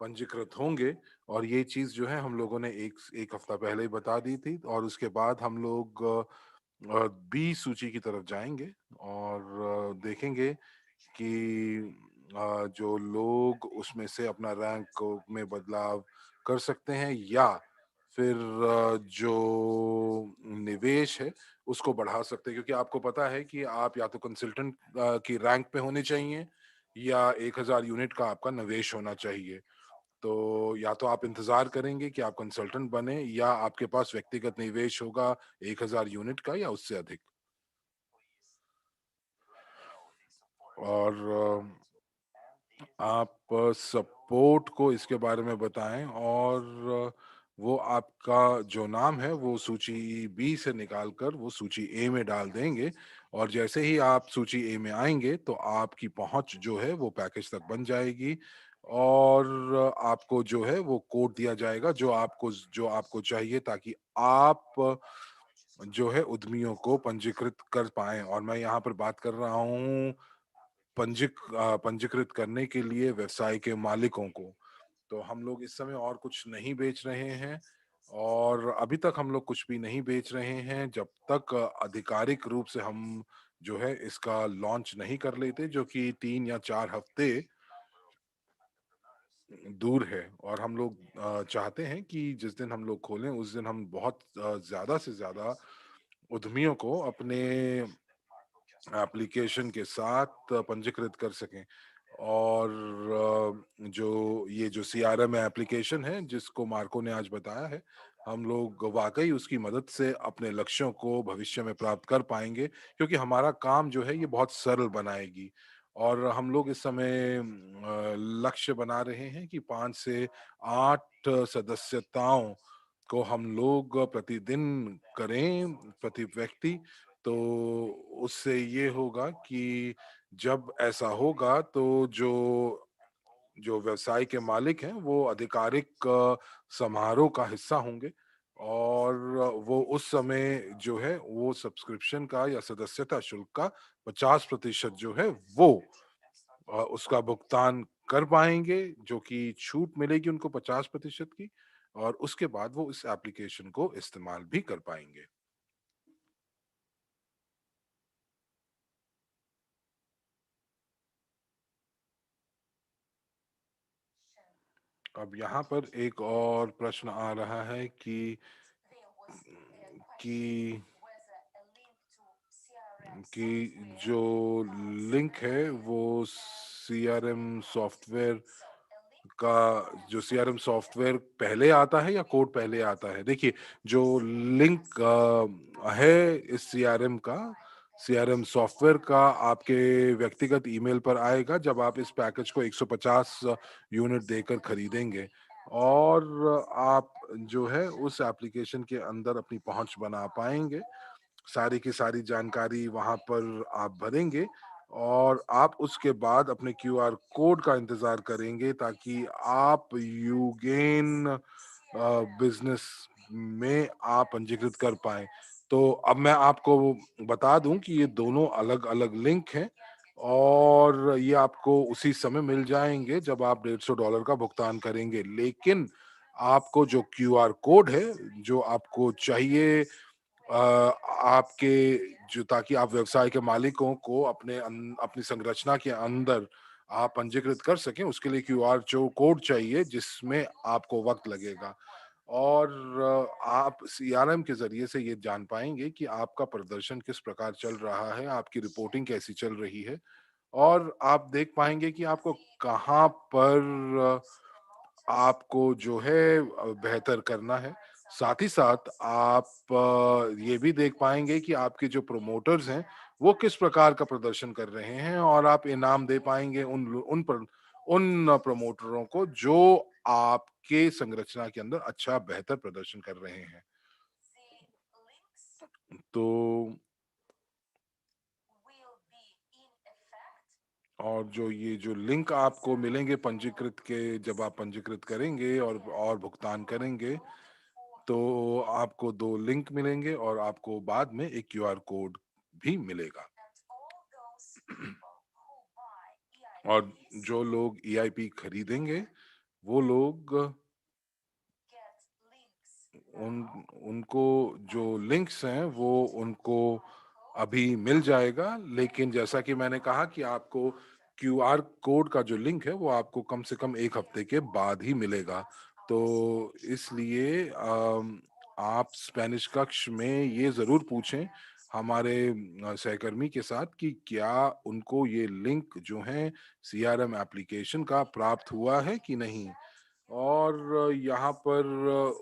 पंजीकृत होंगे, और ये चीज़ जो है हम लोगों ने एक एक हफ्ता पहले ही बता दी थी, और उसके बाद हम लोग बी सूची की तरफ जाएंगे और देखेंगे कि जो लोग उसमें से अपना रैंक में बदलाव कर सकते हैं, या फिर जो निवेश है उसको बढ़ा सकते हैं, क्योंकि आपको पता है कि आप या तो कंसल्टेंट की रैंक पे होने चाहिए, या 1000 यूनिट का आपका निवेश होना चाहिए। तो या तो आप इंतजार करेंगे कि आप कंसल्टेंट बने, या आपके पास व्यक्तिगत निवेश होगा 1000 यूनिट का या उससे अधिक। और आप सपोर्ट को इसके बारे में बताएं, और वो आपका जो नाम है वो सूची बी से निकालकर वो सूची ए में डाल देंगे, और जैसे ही आप सूची ए में आएंगे तो आपकी पहुंच जो है वो पैकेज तक बन जाएगी, और आपको जो है वो कोड दिया जाएगा जो आपको चाहिए, ताकि आप जो है उद्यमियों को पंजीकृत कर पाएं। और मैं यहाँ पर बात कर रहा हूँ पंजीकृत करने के लिए व्यवसाय के मालिकों को। तो हम लोग इस समय और कुछ नहीं बेच रहे हैं, और अभी तक हम लोग कुछ भी नहीं बेच रहे हैं जब तक आधिकारिक रूप से हम जो है इसका लॉन्च नहीं कर लेते, जो कि 3 या 4 हफ्ते दूर है। और हम लोग चाहते हैं कि जिस दिन हम लोग खोलें उस दिन हम बहुत ज़्यादा से ज़्यादा उद्यमियों को अपने एप्लीकेशन के साथ पंजीकृत कर सकें। और जो सीआरएम एप्लीकेशन है जिसको मार्को ने आज बताया है, हम लोग वाकई उसकी मदद से अपने लक्ष्यों को भविष्य में प्राप्त कर पाएंगे, क्योंकि हमारा काम जो है ये बहुत सरल बनाएगी। और हम लोग इस समय लक्ष्य बना रहे हैं कि 5 से 8 सदस्यताओं को हम लोग प्रतिदिन करें, प्रति व्यक्ति। तो उससे ये होगा कि जब ऐसा होगा तो जो जो व्यवसाय के मालिक हैं वो आधिकारिक समारोह का हिस्सा होंगे। और वो उस समय जो है वो सब्सक्रिप्शन का या सदस्यता शुल्क का 50% जो है वो उसका भुगतान कर पाएंगे, जो कि छूट मिलेगी उनको 50% की। और उसके बाद वो इस एप्लीकेशन को इस्तेमाल भी कर पाएंगे। अब यहाँ पर एक और प्रश्न आ रहा है कि कि जो लिंक है वो सीआरएम सॉफ्टवेयर का जो सीआरएम सॉफ्टवेयर पहले आता है या कोड पहले आता है। देखिए, जो लिंक है इस सीआरएम सॉफ्टवेयर का आपके व्यक्तिगत ईमेल पर आएगा जब आप इस पैकेज को 150 यूनिट देकर खरीदेंगे। और आप जो है उस एप्लीकेशन के अंदर अपनी पहुंच बना पाएंगे, सारी की सारी जानकारी वहां पर आप भरेंगे। और आप उसके बाद अपने क्यूआर कोड का इंतजार करेंगे ताकि आप यूगेन बिजनेस में आप पंजीकृत कर पाए। तो अब मैं आपको बता दूं कि ये दोनों अलग अलग लिंक हैं, और ये आपको उसी समय मिल जाएंगे जब आप $150 का भुगतान करेंगे। लेकिन आपको जो क्यूआर कोड है जो आपको चाहिए आपके जो ताकि आप व्यवसाय के मालिकों को अपनी संरचना के अंदर आप पंजीकृत कर सकें, उसके लिए क्यूआर जो कोड चाहिए जिसमें आपको वक्त लगेगा। और आप सीआरएम के जरिए से ये जान पाएंगे कि आपका प्रदर्शन किस प्रकार चल रहा है, आपकी रिपोर्टिंग कैसी चल रही है। और आप देख पाएंगे कि आपको कहाँ पर आपको जो है बेहतर करना है। साथ ही साथ आप ये भी देख पाएँगे कि आपके जो प्रोमोटर्स हैं, वो किस प्रकार का प्रदर्शन कर रहे हैं, और आप इनाम दे पाएँगे उन प्रोमोटरों को जो आपके संरचना के अंदर अच्छा बेहतर प्रदर्शन कर रहे हैं। तो और जो ये जो लिंक आपको मिलेंगे पंजीकृत के, जब आप पंजीकृत करेंगे और भुगतान करेंगे, तो आपको 2 लिंक मिलेंगे और आपको बाद में एक क्यूआर कोड भी मिलेगा। और जो लोग ईआईपी खरीदेंगे, वो लोग उन उनको जो लिंक्स हैं वो उनको अभी मिल जाएगा। लेकिन जैसा कि मैंने कहा कि आपको क्यूआर कोड का जो लिंक है वो आपको कम से कम 1 हफ्ते के बाद ही मिलेगा। तो इसलिए आप स्पेनिश कक्ष में ये ज़रूर पूछें हमारे सहकर्मी के साथ कि क्या उनको ये लिंक जो है सीआरएम एप्लीकेशन का प्राप्त हुआ है कि नहीं। और यहाँ पर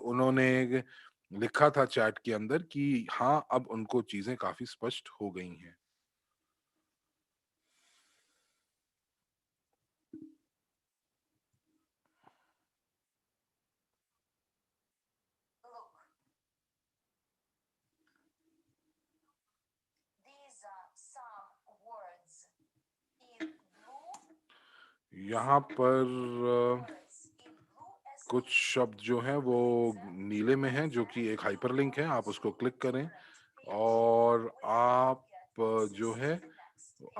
उन्होंने लिखा था चैट के अंदर कि हाँ, अब उनको चीज़ें काफ़ी स्पष्ट हो गई हैं। यहाँ पर कुछ शब्द जो हैं वो नीले में हैं, जो कि एक हाइपरलिंक है, आप उसको क्लिक करें। और आप जो है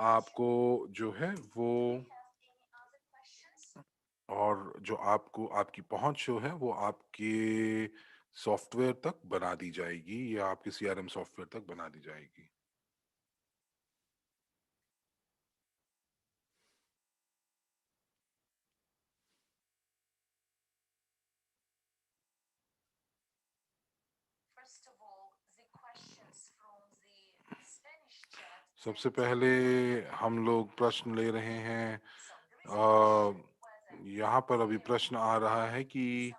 आपको जो है वो और जो आपको आपकी पहुँच जो है वो आपके सॉफ्टवेयर तक बना दी जाएगी या आपके सीआरएम सॉफ्टवेयर तक बना दी जाएगी। सबसे पहले हम लोग प्रश्न ले रहे हैं। यहाँ पर अभी प्रश्न आ रहा है कि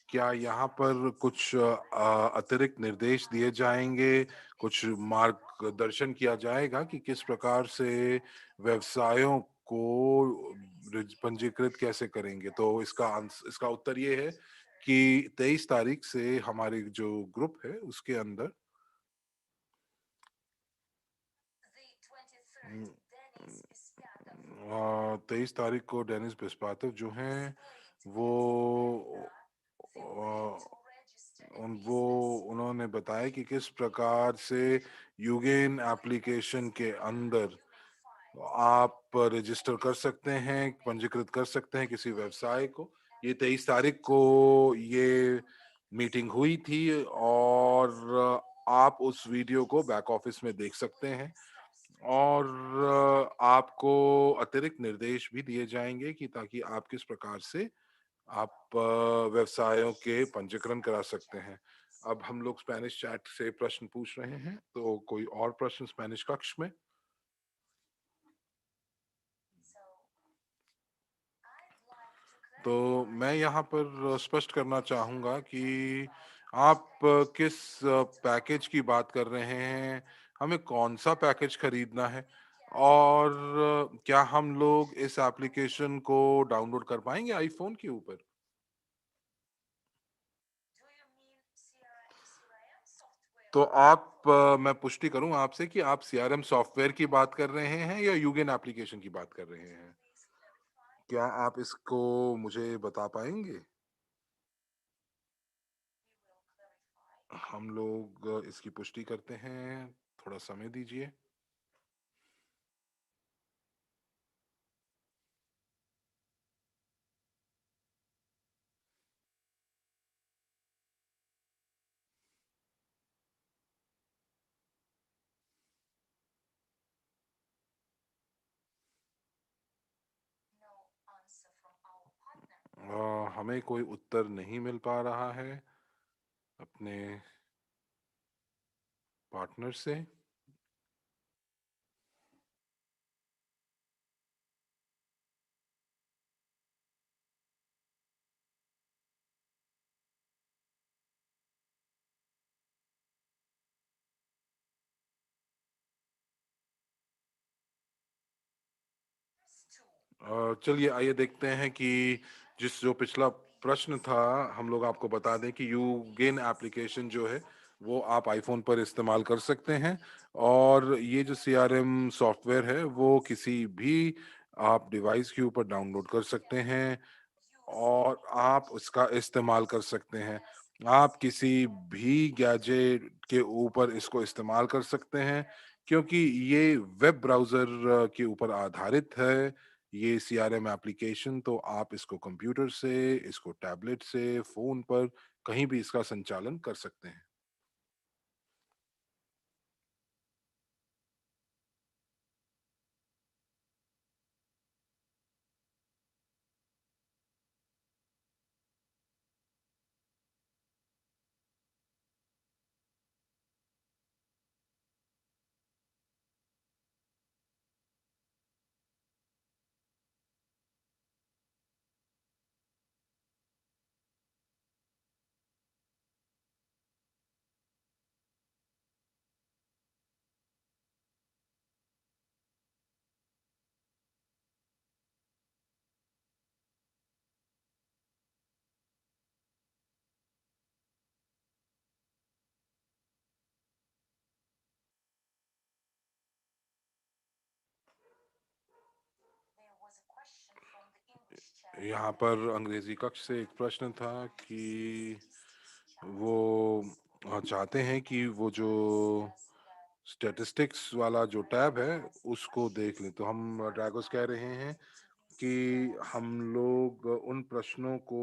क्या यहाँ पर कुछ अतिरिक्त निर्देश दिए जाएंगे, कुछ मार्गदर्शन किया जाएगा कि किस प्रकार से व्यवसायों को पंजीकृत कैसे करेंगे। तो इसका उत्तर ये है कि 23 तारीख से हमारी जो ग्रुप है उसके अंदर 23 तारीख को डेनिस बिस्पातव जो हैं वो उन्होंने बताया कि किस प्रकार से यूगेन एप्लीकेशन के अंदर आप रजिस्टर कर सकते हैं, पंजीकृत कर सकते हैं किसी व्यवसाय को। ये 23 तारीख को ये मीटिंग हुई थी और आप उस वीडियो को बैक ऑफिस में देख सकते हैं और आपको अतिरिक्त निर्देश भी दिए जाएंगे कि ताकि आप किस प्रकार से आप व्यवसायों के पंजीकरण करा सकते हैं। अब हम लोग स्पेनिश चैट से प्रश्न पूछ रहे हैं, तो कोई और प्रश्न स्पेनिश कक्ष में? तो मैं यहाँ पर स्पष्ट करना चाहूँगा कि आप किस पैकेज की बात कर रहे हैं, हमें कौन-सा पैकेज खरीदना है और क्या हम लोग इस एप्लीकेशन को डाउनलोड कर पाएँगे आईफ़ोन के ऊपर? तो मैं पुष्टि करूँ आपसे कि आप सीआरएम सॉफ्टवेयर की बात कर रहे हैं या यूगेन एप्लीकेशन की बात कर रहे हैं? क्या आप इसको मुझे बता पाएँगे? हम लोग इसकी पुष्टि करते हैं, थोड़ा समय दीजिए। हमें कोई उत्तर नहीं मिल पा रहा है अपने पार्टनर से। चलिए आइए देखते हैं कि जो पिछला प्रश्न था, हम लोग आपको बता दें कि यूगेन एप्लीकेशन जो है वो आप आईफोन पर इस्तेमाल कर सकते हैं और ये जो सीआरएम सॉफ्टवेयर है वो किसी भी आप डिवाइस के ऊपर डाउनलोड कर सकते हैं और आप उसका इस्तेमाल कर सकते हैं। आप किसी भी गैजेट के ऊपर इसको इस्तेमाल कर सकते हैं क्योंकि ये वेब ब्राउज़र के ऊपर आधारित है, ये सीआरएम एप्लीकेशन। तो आप इसको कंप्यूटर से, इसको टैबलेट से, फ़ोन पर कहीं भी इसका संचालन कर सकते हैं। यहाँ पर अंग्रेजी कक्ष से एक प्रश्न था कि वो चाहते हैं कि वो जो स्टैटिस्टिक्स वाला जो टैब है उसको देख लें। तो हम ड्रैगोस कह रहे हैं कि हम लोग उन प्रश्नों को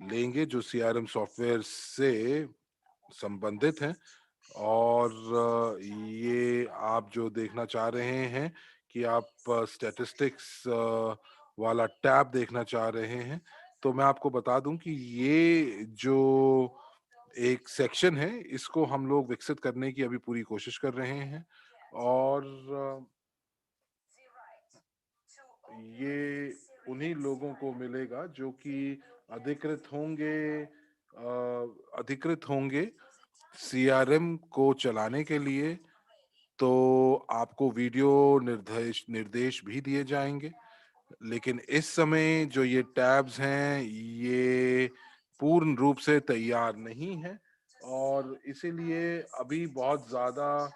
लेंगे जो सीआरएम सॉफ्टवेयर से संबंधित हैं। और ये आप जो देखना चाह रहे हैं कि आप स्टैटिस्टिक्स वाला टैब देखना चाह रहे हैं, तो मैं आपको बता दूं कि ये जो एक सेक्शन है, इसको हम लोग विकसित करने की अभी पूरी कोशिश कर रहे हैं। और ये उन्हीं लोगों को मिलेगा जो कि अधिकृत होंगे अधिकृत होंगे सीआरएम को चलाने के लिए। तो आपको वीडियो निर्देश निर्देश भी दिए जाएंगे, लेकिन इस समय जो ये टैब्स हैं ये पूर्ण रूप से तैयार नहीं है। और इसीलिए अभी बहुत ज्यादा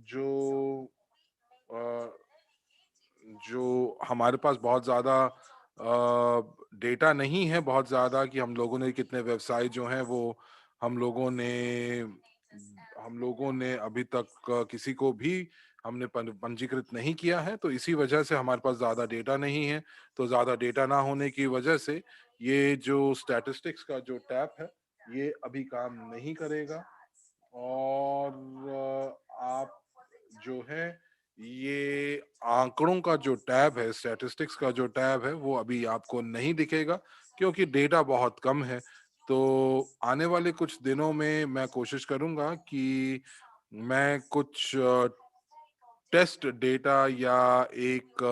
जो अ, जो हमारे पास बहुत ज़्यादा डेटा नहीं है, बहुत ज़्यादा कि हम लोगों ने कितने व्यवसाय जो हैं वो हम लोगों ने हम लोगों ने अभी तक किसी को भी हमने पंजीकृत नहीं किया है, तो इसी वजह से हमारे पास ज़्यादा डेटा नहीं है। तो ज़्यादा डेटा ना होने की वजह से ये जो स्टैटिस्टिक्स का जो टैब है, ये अभी काम नहीं करेगा। और आप जो है ये आंकड़ों का जो टैब है, स्टैटिस्टिक्स का जो टैब है, वो अभी आपको नहीं दिखेगा क्योंकि डेटा बहुत कम है। तो आने वाले कुछ दिनों में मैं कोशिश करूंगा कि मैं कुछ टेस्ट डेटा या एक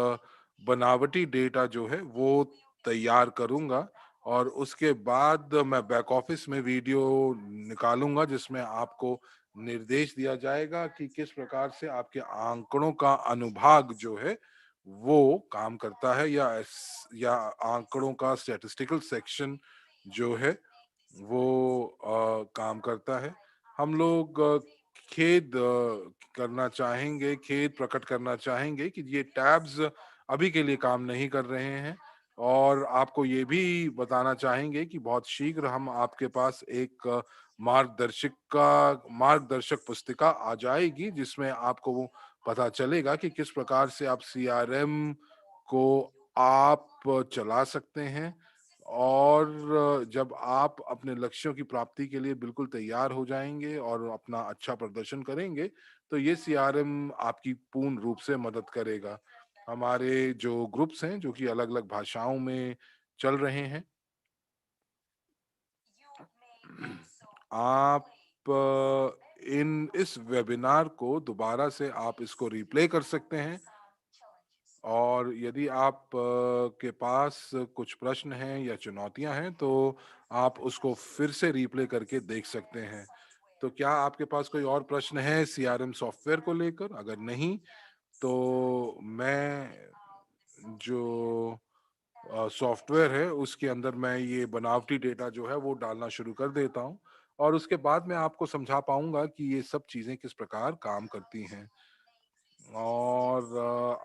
बनावटी डेटा जो है वो तैयार करूंगा। और उसके बाद मैं बैक ऑफिस में वीडियो निकालूंगा जिसमें आपको निर्देश दिया जाएगा कि किस प्रकार से आपके आंकड़ों का अनुभाग जो है वो काम करता है, या आंकड़ों का स्टैटिस्टिकल सेक्शन जो है वो काम करता है। हम लोग खेद प्रकट करना चाहेंगे कि ये टैब्स अभी के लिए काम नहीं कर रहे हैं। और आपको ये भी बताना चाहेंगे कि बहुत शीघ्र हम आपके पास एक मार्गदर्शक पुस्तिका आ जाएगी जिसमें आपको वो पता चलेगा कि किस प्रकार से आप सीआरएम को आप चला सकते हैं। और जब आप अपने लक्ष्यों की प्राप्ति के लिए बिल्कुल तैयार हो जाएंगे और अपना अच्छा प्रदर्शन करेंगे, तो ये सीआरएम आपकी पूर्ण रूप से मदद करेगा। हमारे जो ग्रुप्स हैं जो कि अलग अलग भाषाओं में चल रहे हैं, आप इन इस वेबिनार को दोबारा से आप इसको रिप्ले कर सकते हैं। और यदि आप के पास कुछ प्रश्न हैं या चुनौतियां हैं तो आप उसको फिर से रिप्ले करके देख सकते हैं। तो क्या आपके पास कोई और प्रश्न है सीआरएम सॉफ्टवेयर को लेकर? अगर नहीं, तो मैं जो सॉफ्टवेयर है उसके अंदर मैं ये बनावटी डेटा जो है वो डालना शुरू कर देता हूँ। और उसके बाद मैं आपको समझा पाऊंगा कि ये सब चीजें किस प्रकार काम करती हैं। और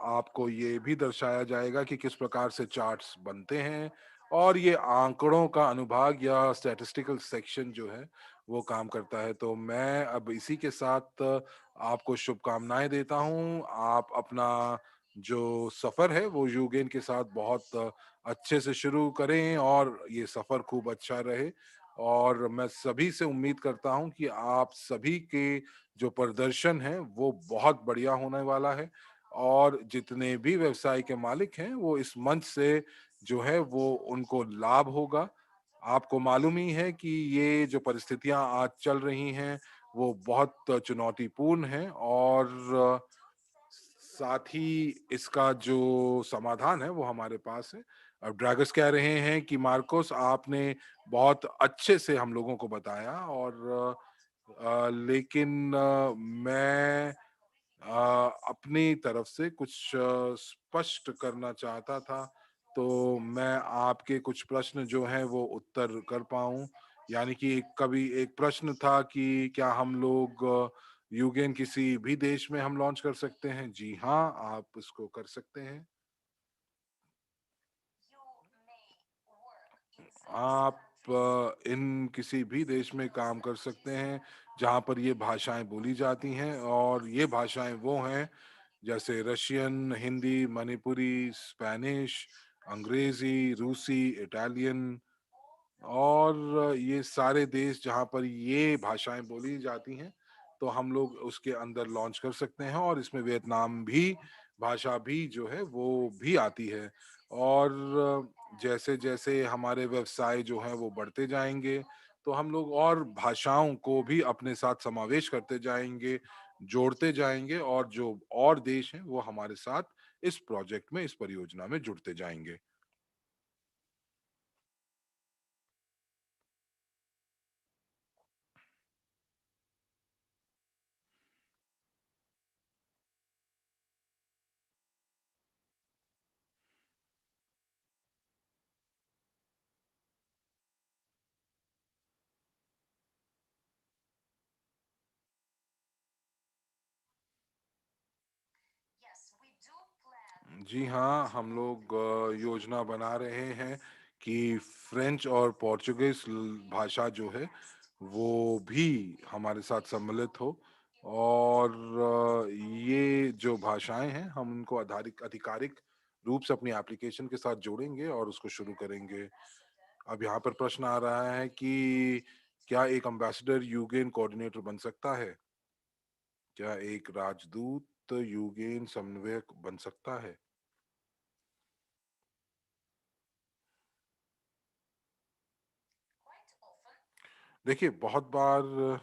आपको ये भी दर्शाया जाएगा कि किस प्रकार से चार्ट्स बनते हैं और ये आंकड़ों का अनुभाग या स्टैटिस्टिकल सेक्शन जो है वो काम करता है। तो मैं अब इसी के साथ आपको शुभकामनाएं देता हूं। आप अपना जो सफर है वो यूगेन के साथ बहुत अच्छे से शुरू करें और ये सफर खूब अच्छा रहे। और मैं सभी से उम्मीद करता हूं कि आप सभी के जो प्रदर्शन है वो बहुत बढ़िया होने वाला है। और जितने भी व्यवसाय के मालिक हैं वो इस मंच से जो है वो उनको लाभ होगा। आपको मालूम ही है कि ये जो परिस्थितियां आज चल रही हैं वो बहुत चुनौतीपूर्ण हैं। और साथ ही इसका जो समाधान है वो हमारे पास है। अब ड्रैगस कह रहे हैं कि मार्कोस आपने बहुत अच्छे से हम लोगों को बताया। और लेकिन मैं अपनी तरफ से कुछ स्पष्ट करना चाहता था। तो मैं आपके कुछ प्रश्न जो हैं वो उत्तर कर पाऊँ। यानी कि कभी एक प्रश्न था कि क्या हम लोग यूगेन किसी भी देश में हम लॉन्च कर सकते हैं? जी हाँ, आप इसको कर सकते हैं। आप इन किसी भी देश में काम कर सकते हैं जहाँ पर ये भाषाएं बोली जाती हैं। और ये भाषाएं वो हैं जैसे रशियन, हिंदी, मणिपुरी, स्पेनिश, अंग्रेजी, रूसी, इटालियन, और ये सारे देश जहाँ पर ये भाषाएं बोली जाती हैं, तो हम लोग उसके अंदर लॉन्च कर सकते हैं, और इसमें वियतनाम भी भाषा भी जो है वो भी आती है। और जैसे जैसे हमारे व्यवसाय जो हैं वो बढ़ते जाएंगे, तो हम लोग और भाषाओं को भी अपने साथ समावेश करते जाएंगे, जोड़ते जाएंगे, और जो और देश हैं वो हमारे साथ इस प्रोजेक्ट में, इस परियोजना में जुड़ते जाएंगे। जी हाँ, हम लोग योजना बना रहे हैं कि फ्रेंच और पोर्चुगीज भाषा जो है वो भी हमारे साथ सम्मिलित हो। और ये जो भाषाएं हैं हम उनको आधारिक आधिकारिक रूप से अपनी एप्लीकेशन के साथ जोड़ेंगे और उसको शुरू करेंगे। अब यहाँ पर प्रश्न आ रहा है कि क्या एक एम्बेसडर यूगेन कोऑर्डिनेटर बन सकता है? क्या एक राजदूत यूगेन समन्वयक बन सकता है? देखिए, बहुत बार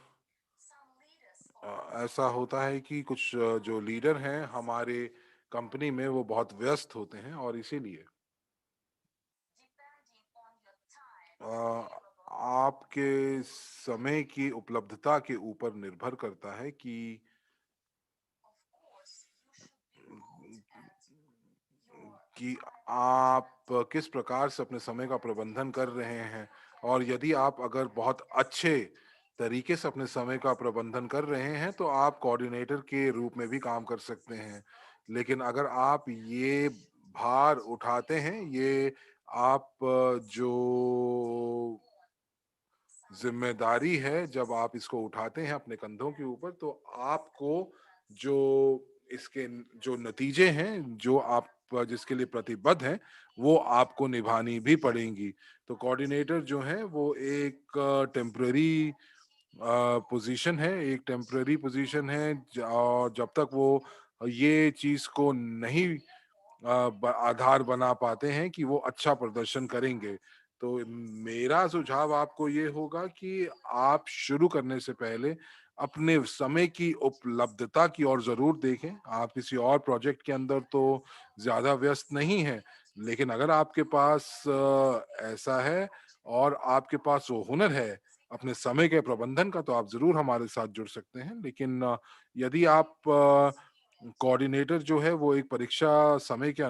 ऐसा होता है कि कुछ जो लीडर हैं हमारे कंपनी में वो बहुत व्यस्त होते हैं, और इसीलिए अ, आपके समय की उपलब्धता के ऊपर निर्भर करता है कि कि आप किस प्रकार से अपने समय का प्रबंधन कर रहे हैं। और यदि आप अगर बहुत अच्छे तरीके से अपने समय का प्रबंधन कर रहे हैं तो आप कोऑर्डिनेटर के रूप में भी काम कर सकते हैं। लेकिन अगर आप ये भार उठाते हैं, ये आप जो जिम्मेदारी है जब आप इसको उठाते हैं अपने कंधों के ऊपर, तो आपको जो इसके जो नतीजे हैं, जो आप जिसके लिए प्रतिबद्ध हैं, वो आपको निभानी भी पड़ेंगी। तो कोऑर्डिनेटर जो है वो एक टेम्पररी पोजीशन है, एक टेम्पररी पोजीशन है, और जब तक वो ये चीज को नहीं आधार बना पाते हैं कि वो अच्छा प्रदर्शन करेंगे। तो मेरा सुझाव आपको ये होगा कि आप शुरू करने से पहले अपने समय की उपलब्धता की ओर जरूर देखें। आप किसी और प्रोजेक्ट के अंदर तो ज्यादा व्यस्त नहीं हैं, लेकिन अगर आपके पास ऐसा है और आपके पास वो हुनर है अपने समय के प्रबंधन का, तो आप जरूर हमारे साथ जुड़ सकते हैं। लेकिन यदि आप कोऑर्डिनेटर जो है वो एक परीक्षा समय के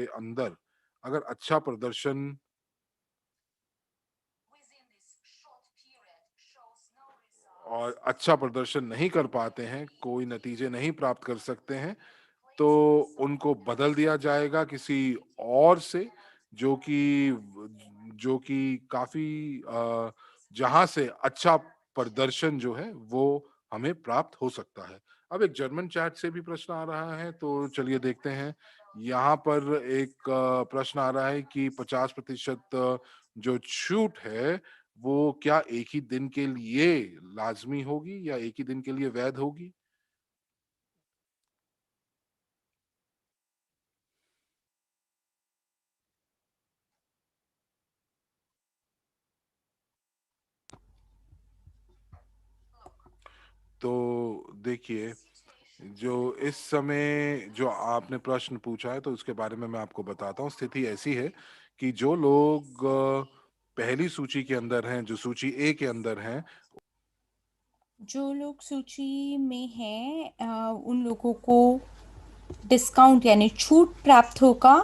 अंदर अगर अच्छा प्रदर्शन और अच्छा प्रदर्शन नहीं कर पाते हैं, कोई नतीजे नहीं प्राप्त कर सकते हैं, तो उनको बदल दिया जाएगा किसी और से, जो कि जो कि काफी जहां से अच्छा प्रदर्शन जो है वो हमें प्राप्त हो सकता है। अब एक जर्मन चैट से भी प्रश्न आ रहा है, तो चलिए देखते हैं। यहाँ पर एक प्रश्न आ रहा है कि 50% जो छूट है वो क्या एक ही दिन के लिए लाजमी होगी या एक ही दिन के लिए वैध होगी? तो देखिए, जो इस समय जो आपने प्रश्न पूछा है तो उसके बारे में मैं आपको बताता हूँ। स्थिति ऐसी है कि जो लोग पहली सूची के अंदर हैं, जो सूची ए के अंदर हैं, जो लोग सूची में हैं उन लोगों को डिस्काउंट यानी छूट प्राप्त होगा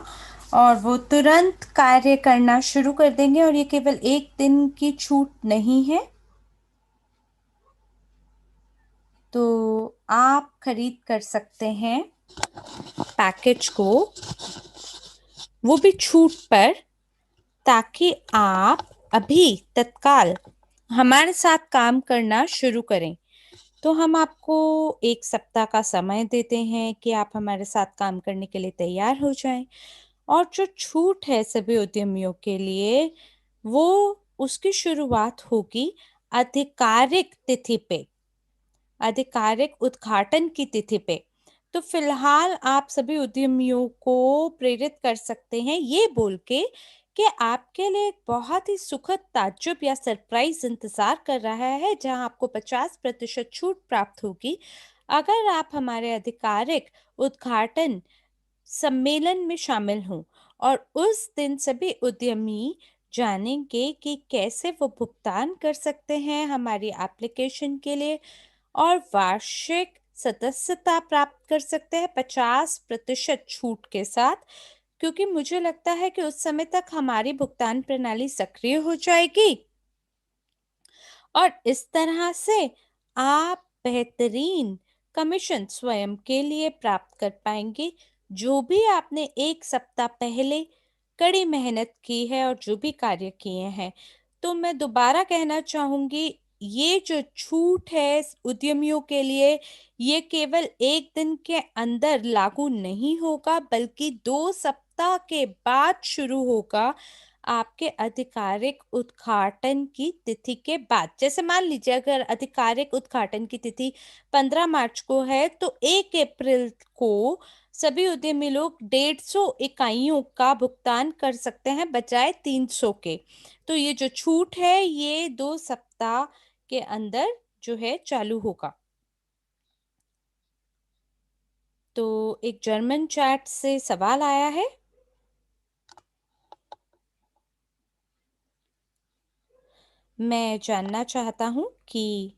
और वो तुरंत कार्य करना शुरू कर देंगे, और ये केवल एक दिन की छूट नहीं है। तो आप खरीद कर सकते हैं पैकेज को, वो भी छूट पर, ताकि आप अभी तत्काल हमारे साथ काम करना शुरू करें। तो हम आपको 1 सप्ताह का समय देते हैं कि आप हमारे साथ काम करने के लिए तैयार हो जाएं। और जो छूट है सभी उद्यमियों के लिए, वो उसकी शुरुआत होगी आधिकारिक तिथि पे, आधिकारिक उद्घाटन की तिथि पे। तो फिलहाल आप सभी उद्यमियों को प्रेरित कर सकते हैं ये बोल के कि आपके लिए एक बहुत ही सुखद ताज्जुब या सरप्राइज इंतजार कर रहा है, जहां आपको 50% छूट प्राप्त होगी अगर आप हमारे आधिकारिक उद्घाटन सम्मेलन में शामिल हों। और उस दिन सभी उद्यमी जानेंगे कि कैसे वो भुगतान कर सकते हैं हमारी एप्लीकेशन के लिए और वार्षिक सदस्यता प्राप्त कर सकते हैं 50% छूट के साथ, क्योंकि मुझे लगता है कि उस समय तक हमारी भुगतान प्रणाली सक्रिय हो जाएगी। और इस तरह से आप बेहतरीन कमीशन स्वयं के लिए प्राप्त कर पाएंगे। जो भी आपने एक सप्ताह पहले कड़ी मेहनत की है और जो भी कार्य किए हैं, तो मैं दोबारा कहना चाहूंगी, ये जो छूट है उद्यमियों के लिए, ये केवल एक दिन के अंदर लागू नहीं होगा, बल्कि 2 सप्ताह के बाद शुरू होगा, आपके आधिकारिक उद्घाटन की तिथि के बाद। जैसे मान लीजिए अगर आधिकारिक उद्घाटन की तिथि 15 मार्च को है, तो 1 अप्रैल को सभी उद्यमी लोग 150 इकाइयों का भुगतान कर सकते हैं बजाय 300 के। तो ये जो छूट है ये 2 सप्ताह के अंदर जो है चालू होगा। तो एक जर्मन चैट से सवाल आया है। मैं जानना चाहता हूँ कि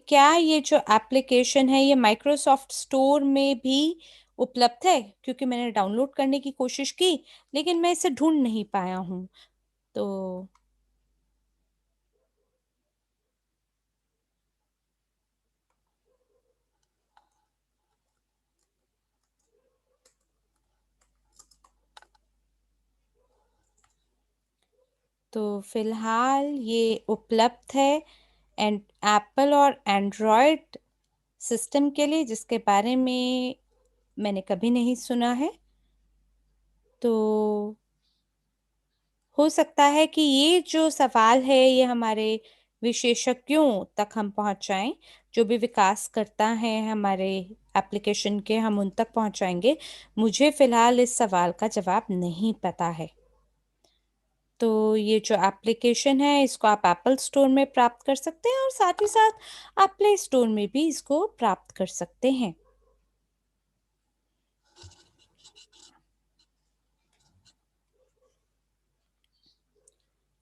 क्या ये जो एप्लीकेशन है ये माइक्रोसॉफ्ट स्टोर में भी उपलब्ध है, क्योंकि मैंने डाउनलोड करने की कोशिश की लेकिन मैं इसे ढूंढ नहीं पाया हूँ। तो तो फिलहाल ये उपलब्ध है एंड एप्पल और एंड्रॉयड सिस्टम के लिए, जिसके बारे में मैंने कभी नहीं सुना है। तो हो सकता है कि ये जो सवाल है ये हमारे विशेषज्ञों तक हम पहुंचाएं, जो भी विकास करता है हमारे एप्लीकेशन के, हम उन तक पहुंचाएंगे। मुझे फिलहाल इस सवाल का जवाब नहीं पता है। तो ये जो एप्लीकेशन है इसको आप एप्पल स्टोर में प्राप्त कर सकते हैं और साथ ही साथ आप प्ले स्टोर में भी इसको प्राप्त कर सकते हैं।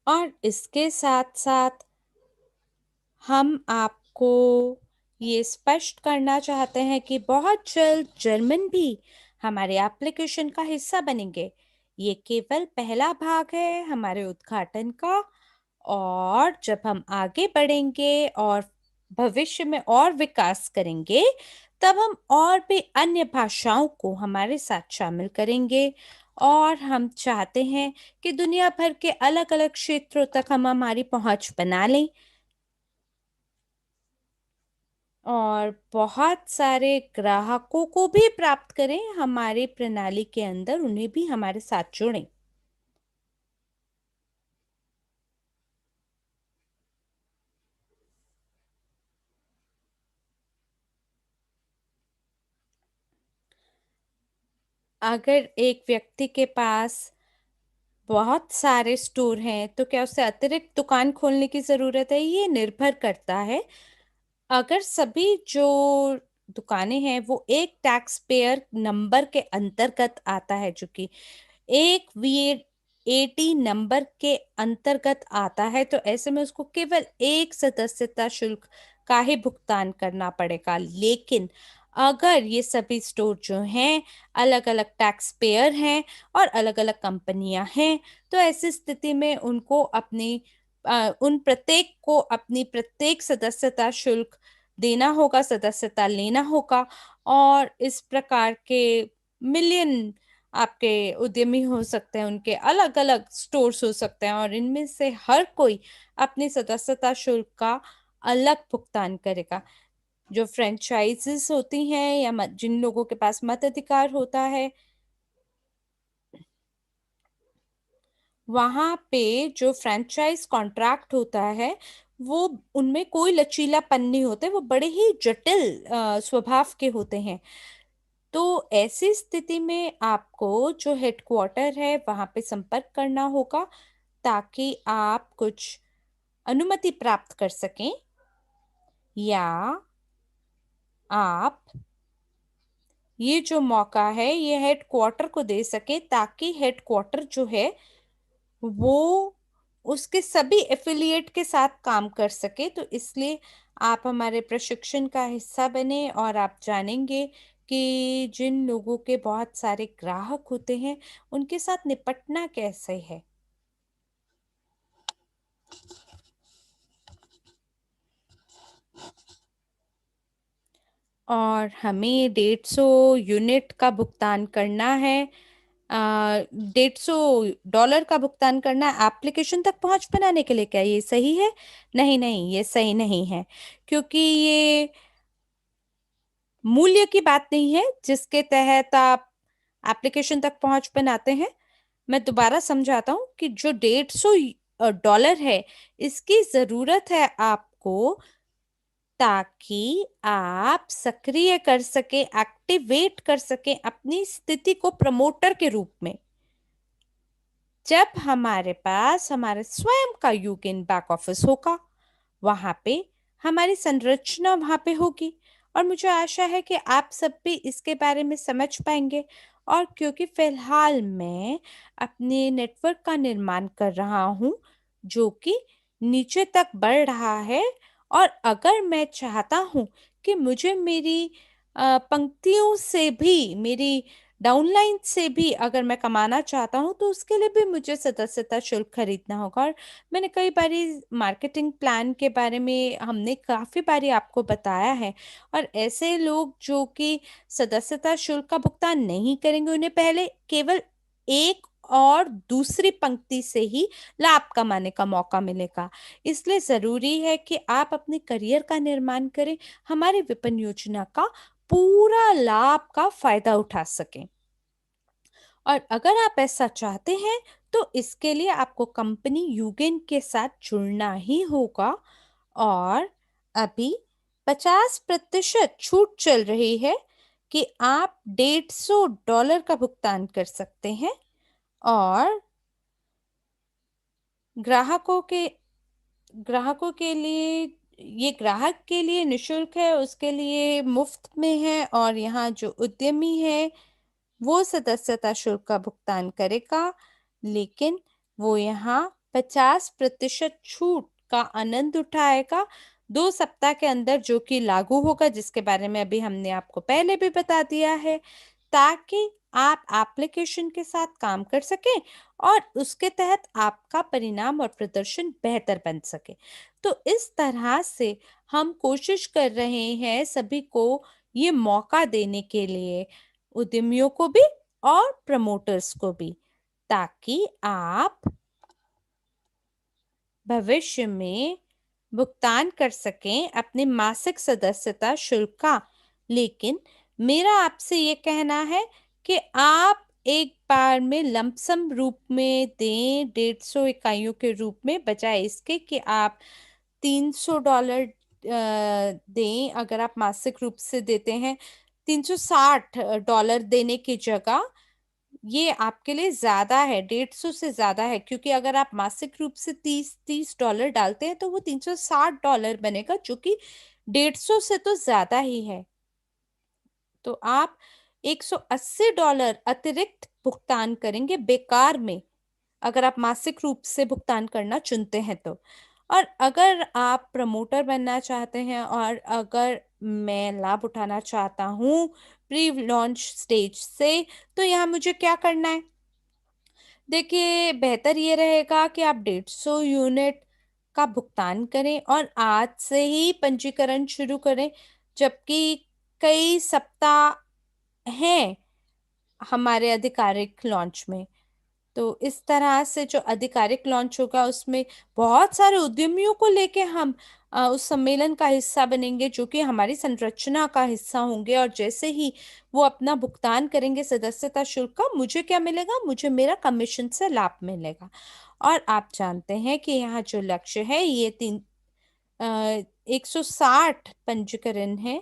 और इसके साथ साथ हम आपको ये स्पष्ट करना चाहते हैं कि बहुत जल्द जर्मन भी हमारे एप्लीकेशन का हिस्सा बनेंगे। ये केवल पहला भाग है हमारे उद्घाटन का, और जब हम आगे बढ़ेंगे और भविष्य में और विकास करेंगे, तब हम और भी अन्य भाषाओं को हमारे साथ शामिल करेंगे। और हम चाहते हैं कि दुनिया भर के अलग अलग क्षेत्रों तक हम हमारी पहुंच बना लें और बहुत सारे ग्राहकों को भी प्राप्त करें हमारे प्रणाली के अंदर, उन्हें भी हमारे साथ जोड़ें। अगर एक व्यक्ति के पास बहुत सारे स्टोर हैं तो क्या उसे अतिरिक्त दुकान खोलने की जरूरत है? ये निर्भर करता है। अगर सभी जो दुकानें हैं वो एक टैक्स पेयर नंबर के अंतर्गत आता है, जो कि एक VAT नंबर के अंतर्गत आता है, तो ऐसे में उसको केवल एक सदस्यता शुल्क का ही भुगतान करना पड़ेगा। लेकिन अगर ये सभी स्टोर जो हैं अलग अलग टैक्स पेयर हैं और अलग अलग कंपनियां हैं, तो ऐसी स्थिति में उनको उन प्रत्येक को अपनी प्रत्येक सदस्यता शुल्क देना होगा, सदस्यता लेना होगा। और इस प्रकार के मिलियन आपके उद्यमी हो सकते हैं, उनके अलग अलग स्टोर्स हो सकते हैं, और इनमें से हर कोई अपनी सदस्यता शुल्क का अलग भुगतान करेगा। जो फ्रेंचाइजीज होती हैं या जिन लोगों के पास मताधिकार होता है, वहां पे जो फ्रेंचाइज कॉन्ट्रैक्ट होता है वो, उनमें कोई लचीलापन नहीं होते, वो बड़े ही जटिल स्वभाव के होते हैं। तो ऐसी स्थिति में आपको जो हेडक्वार्टर है वहां पे संपर्क करना होगा, ताकि आप कुछ अनुमति प्राप्त कर सकें, या आप ये जो मौका है ये हेडक्वार्टर को दे सके, ताकि हेडक्वार्टर जो है वो उसके सभी एफिलिएट के साथ काम कर सके। तो इसलिए आप हमारे प्रशिक्षण का हिस्सा बने, और आप जानेंगे कि जिन लोगों के बहुत सारे ग्राहक होते हैं उनके साथ निपटना कैसे है। और हमें 150 यूनिट का भुगतान करना है, 150 डॉलर का भुगतान करना है एप्लीकेशन तक पहुंच बनाने के लिए। क्या ये सही है? नहीं नहीं, ये सही नहीं है, क्योंकि ये मूल्य की बात नहीं है जिसके तहत आप एप्लीकेशन तक पहुंच बनाते हैं। मैं दोबारा समझाता हूँ कि जो 150 डॉलर है, इसकी जरूरत है आपको, ताकि आप सक्रिय कर सके, एक्टिवेट कर सके अपनी स्थिति को प्रमोटर के रूप में। जब हमारे पास हमारे स्वयं का यूकेन बैक ऑफिस होगा, वहां पे हमारी संरचना वहां पे होगी, और मुझे आशा है कि आप सब भी इसके बारे में समझ पाएंगे। और क्योंकि फिलहाल मैं अपने नेटवर्क का निर्माण कर रहा हूँ जो कि नीचे तक बढ़ रहा है, और अगर मैं चाहता हूँ कि मुझे मेरी पंक्तियों से भी, मेरी डाउनलाइन से भी अगर मैं कमाना चाहता हूँ, तो उसके लिए भी मुझे सदस्यता शुल्क खरीदना होगा। और मैंने कई बारी मार्केटिंग प्लान के बारे में हमने काफी बारी आपको बताया है, और ऐसे लोग जो कि सदस्यता शुल्क का भुगतान नहीं करेंगे, उन्हें पहले केवल एक और दूसरी पंक्ति से ही लाभ कमाने का मौका मिलेगा। इसलिए जरूरी है कि आप अपने करियर का निर्माण करें, हमारी विपणन योजना का पूरा लाभ का फायदा उठा सकें। और अगर आप ऐसा चाहते हैं तो इसके लिए आपको कंपनी यूगेन के साथ जुड़ना ही होगा। और अभी 50% छूट चल रही है कि आप 150 डॉलर का भुगतान कर सकते हैं, और ग्राहकों के ग्राहकों के लिए, ये ग्राहक के लिए निशुल्क है, उसके लिए मुफ्त में है। और यहाँ जो उद्यमी है वो सदस्यता शुल्क का भुगतान करेगा, लेकिन वो यहाँ 50% छूट का आनंद उठाएगा 2 सप्ताह के अंदर, जो कि लागू होगा, जिसके बारे में अभी हमने आपको पहले भी बता दिया है, ताकि आप एप्लीकेशन के साथ काम कर सकें और उसके तहत आपका परिणाम और प्रदर्शन बेहतर बन सके। तो इस तरह से हम कोशिश कर रहे हैं सभी को ये मौका देने के लिए, उद्यमियों को भी और प्रमोटर्स को भी, ताकि आप भविष्य में भुगतान कर सकें अपने मासिक सदस्यता शुल्क का। लेकिन मेरा आपसे ये कहना है कि आप एक बार में लमसम रूप में दें, 150 इकाइयों के रूप में, बजाय इसके कि आप 300 डॉलर दें। अगर आप मासिक रूप से देते हैं 360 डॉलर देने की जगह, ये आपके लिए ज्यादा है, 150 से ज्यादा है, क्योंकि अगर आप मासिक रूप से 30-30 डॉलर डालते हैं तो वो 360 डॉलर बनेगा, जो कि 150 से तो ज्यादा ही है। तो आप 180 डॉलर अतिरिक्त भुगतान करेंगे बेकार में, अगर आप मासिक रूप से भुगतान करना चुनते हैं तो। और अगर आप प्रमोटर बनना चाहते हैं, और अगर मैं लाभ उठाना चाहता हूँ प्री लॉन्च स्टेज से, तो यहाँ मुझे क्या करना है? देखिए, बेहतर ये रहेगा कि आप 150 यूनिट का भुगतान करें और आज से ही पंजीकरण शुरू करें, जबकि कई सप्ताह हैं हमारे आधिकारिक लॉन्च में। तो इस तरह से जो आधिकारिक लॉन्च होगा उसमें बहुत सारे उद्यमियों को लेके हम उस सम्मेलन का हिस्सा बनेंगे, जो कि हमारी संरचना का हिस्सा होंगे। और जैसे ही वो अपना भुगतान करेंगे सदस्यता शुल्क का, मुझे क्या मिलेगा? मुझे मेरा कमीशन से लाभ मिलेगा। और आप जानते हैं कि यहाँ जो लक्ष्य है ये 160 पंजीकरण है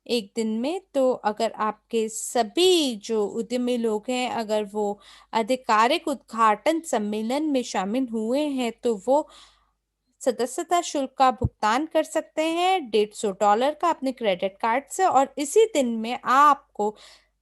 एक दिन में। तो अगर आपके सभी जो उद्यमी लोग हैं, अगर वो आधिकारिक उद्घाटन सम्मेलन में शामिल हुए हैं, तो वो सदस्यता शुल्क का भुगतान कर सकते हैं $150 का अपने क्रेडिट कार्ड से। और इसी दिन में आपको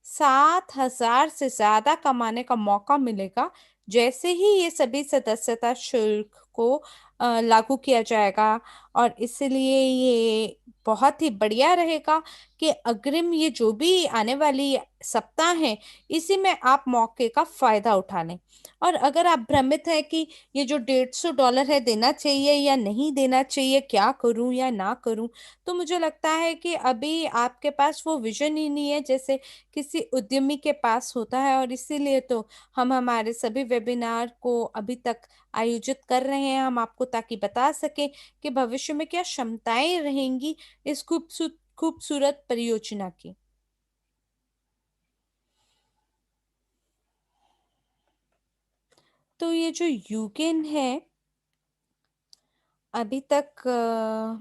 7,000 से ज्यादा कमाने का मौका मिलेगा, जैसे ही ये सभी सदस्यता शुल्क को लागू किया जाएगा। और इसलिए ये बहुत ही बढ़िया रहेगा कि अग्रिम ये जो भी आने वाली सप्ताह है, इसी में आप मौके का फायदा उठा लें। और अगर आप भ्रमित हैं कि ये जो $150 है देना चाहिए या नहीं देना चाहिए, क्या करूं या ना करूं, तो मुझे लगता है कि अभी आपके पास वो विजन ही नहीं है जैसे किसी उद्यमी के पास होता है। और इसीलिए तो हम हमारे सभी वेबिनार को अभी तक आयोजित कर रहे हैं, हम आपको ताकि बता सकें कि भविष्य में क्या क्षमताएं रहेंगी इस खूबसूरत परियोजना की। तो ये जो यूकेन है, अभी तक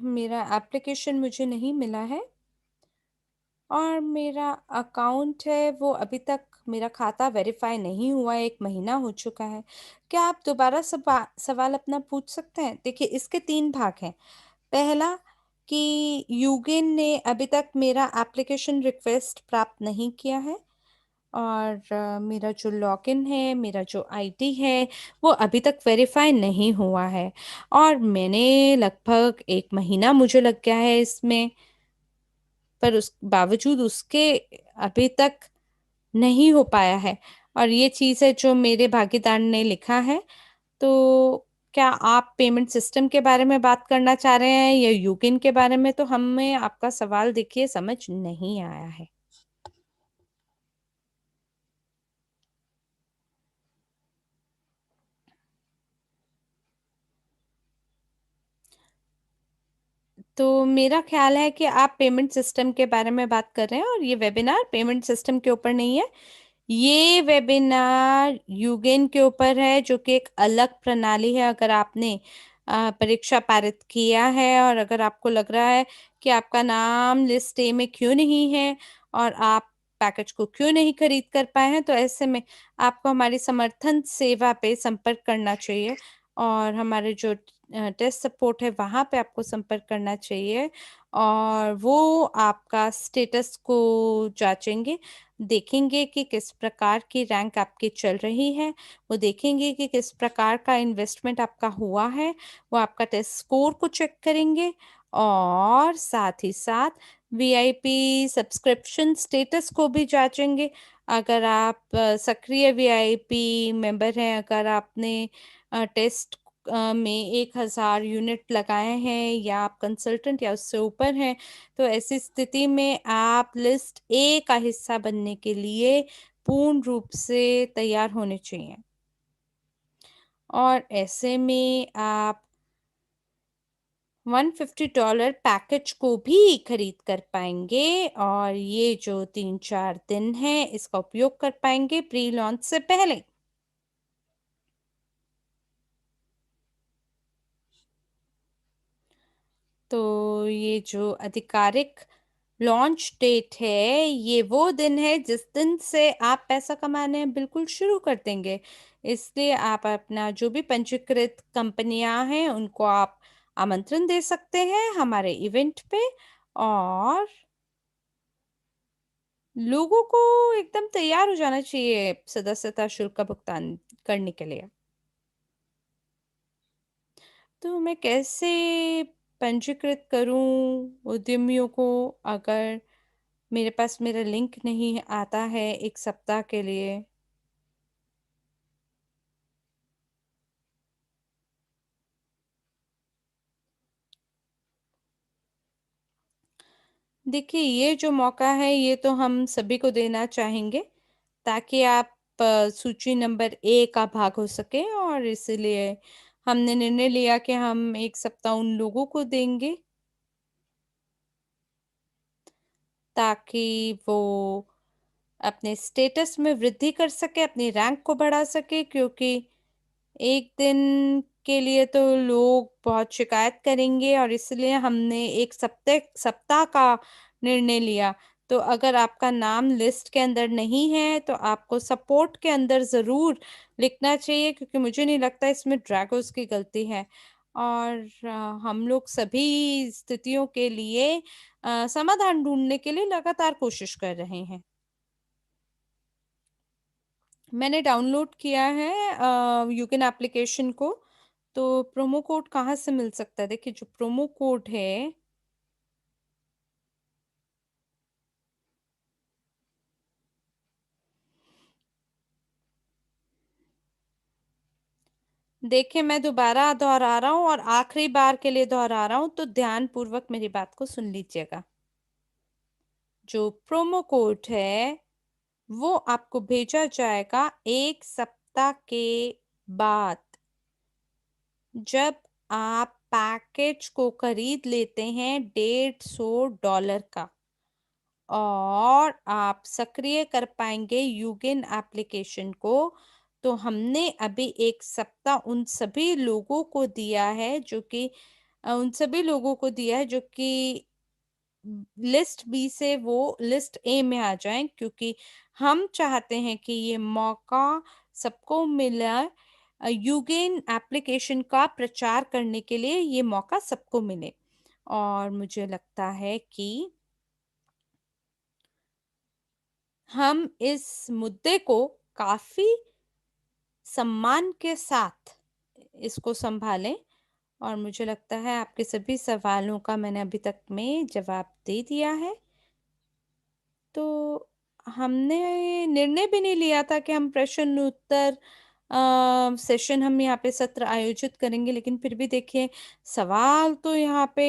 मेरा एप्लीकेशन मुझे नहीं मिला है। और मेरा अकाउंट है वो अभी तक, मेरा खाता वेरीफाई नहीं हुआ है, 1 महीना हो चुका है। क्या आप दोबारा सवाल अपना पूछ सकते हैं? देखिए, इसके 3 भाग हैं। पहला, कि यूगेन ने अभी तक मेरा एप्लीकेशन रिक्वेस्ट प्राप्त नहीं किया है। और मेरा जो लॉगिन है, मेरा जो आईडी है, वो अभी तक वेरीफाई नहीं हुआ है। और मैंने लगभग 1 महीना मुझे लग गया है इसमें, पर उस बावजूद उसके अभी तक नहीं हो पाया है। और ये चीज़ है जो मेरे भागीदार ने लिखा है। तो क्या आप पेमेंट सिस्टम के बारे में बात करना चाह रहे हैं या यूगिन के बारे में? तो हमें आपका सवाल देखिए समझ नहीं आया है। तो मेरा ख्याल है कि आप पेमेंट सिस्टम के बारे में बात कर रहे हैं, और ये वेबिनार पेमेंट सिस्टम के ऊपर नहीं है। ये वेबिनार यूगेन के ऊपर है, जो कि एक अलग प्रणाली है। अगर आपने परीक्षा पारित किया है और अगर आपको लग रहा है कि आपका नाम लिस्ट ए में क्यों नहीं है और आप पैकेज को क्यों नहीं खरीद कर पाए हैं, तो ऐसे में आपको हमारी समर्थन सेवा पे संपर्क करना चाहिए। और हमारे जो टेस्ट सपोर्ट है वहाँ पे आपको संपर्क करना चाहिए। और वो आपका स्टेटस को जांचेंगे, देखेंगे कि किस प्रकार की रैंक आपकी चल रही है। वो देखेंगे कि किस प्रकार का इन्वेस्टमेंट आपका हुआ है। वो आपका टेस्ट स्कोर को चेक करेंगे, और साथ ही साथ वीआईपी सब्सक्रिप्शन स्टेटस को भी जांचेंगे। अगर आप सक्रिय वीआईपी मेंबर हैं, अगर आपने टेस्ट में 1,000 यूनिट लगाए हैं, या आप कंसल्टेंट या उससे ऊपर हैं, तो ऐसी स्थिति में आप लिस्ट ए का हिस्सा बनने के लिए पूर्ण रूप से तैयार होने चाहिए। और ऐसे में आप $150 पैकेज को भी खरीद कर पाएंगे, और ये जो 3-4 दिन है इसका उपयोग कर पाएंगे प्री लॉन्च से पहले। तो ये जो आधिकारिक लॉन्च डेट है, ये वो दिन है जिस दिन से आप पैसा कमाने बिल्कुल शुरू कर देंगे। इसलिए आप अपना जो भी पंजीकृत कंपनियां हैं उनको आप आमंत्रण दे सकते हैं हमारे इवेंट पे। और लोगों को एकदम तैयार हो जाना चाहिए सदस्यता शुल्क का भुगतान करने के लिए। तो मैं कैसे पंजीकृत करूं उद्यमियों को, अगर मेरे पास मेरा लिंक नहीं आता है 1 सप्ताह के लिए? देखिए, ये जो मौका है ये तो हम सभी को देना चाहेंगे, ताकि आप सूची नंबर ए का भाग हो सके, और इसलिए हमने निर्णय लिया कि हम 1 सप्ताह उन लोगों को देंगे ताकि वो अपने स्टेटस में वृद्धि कर सके, अपनी रैंक को बढ़ा सके, क्योंकि एक दिन के लिए तो लोग बहुत शिकायत करेंगे, और इसलिए हमने एक सप्ताह का निर्णय लिया। तो अगर आपका नाम लिस्ट के अंदर नहीं है तो आपको सपोर्ट के अंदर ज़रूर लिखना चाहिए, क्योंकि मुझे नहीं लगता इसमें ड्रैगोस की गलती है। और हम लोग सभी स्थितियों के लिए समाधान ढूंढने के लिए लगातार कोशिश कर रहे हैं। मैंने डाउनलोड किया है यूकेन एप्लीकेशन को। तो प्रोमो कोड कहाँ से मिल सकता है? देखिए, जो प्रोमो कोड है, देखिए मैं दोबारा दोहरा रहा हूँ और आखिरी बार के लिए दोहरा रहा हूँ, तो ध्यान पूर्वक मेरी बात को सुन लीजिएगा। जो प्रोमो कोड है वो आपको भेजा जाएगा 1 सप्ताह के बाद, जब आप पैकेज को खरीद लेते हैं $150 का, और आप सक्रिय कर पाएंगे यूगिन एप्लीकेशन को। तो हमने अभी 1 सप्ताह उन सभी लोगों को दिया है जो कि लिस्ट बी से वो लिस्ट ए में आ जाएं, क्योंकि हम चाहते हैं कि ये मौका सबको मिला। यूगेन एप्लीकेशन का प्रचार करने के लिए ये मौका सबको मिले, और मुझे लगता है कि हम इस मुद्दे को काफी सम्मान के साथ इसको संभालें। और मुझे लगता है आपके सभी सवालों का मैंने अभी तक में जवाब दे दिया है। तो हमने निर्णय भी नहीं लिया था कि हम प्रश्न उत्तर सेशन हम यहाँ पे सत्र आयोजित करेंगे, लेकिन फिर भी देखिए सवाल तो यहाँ पे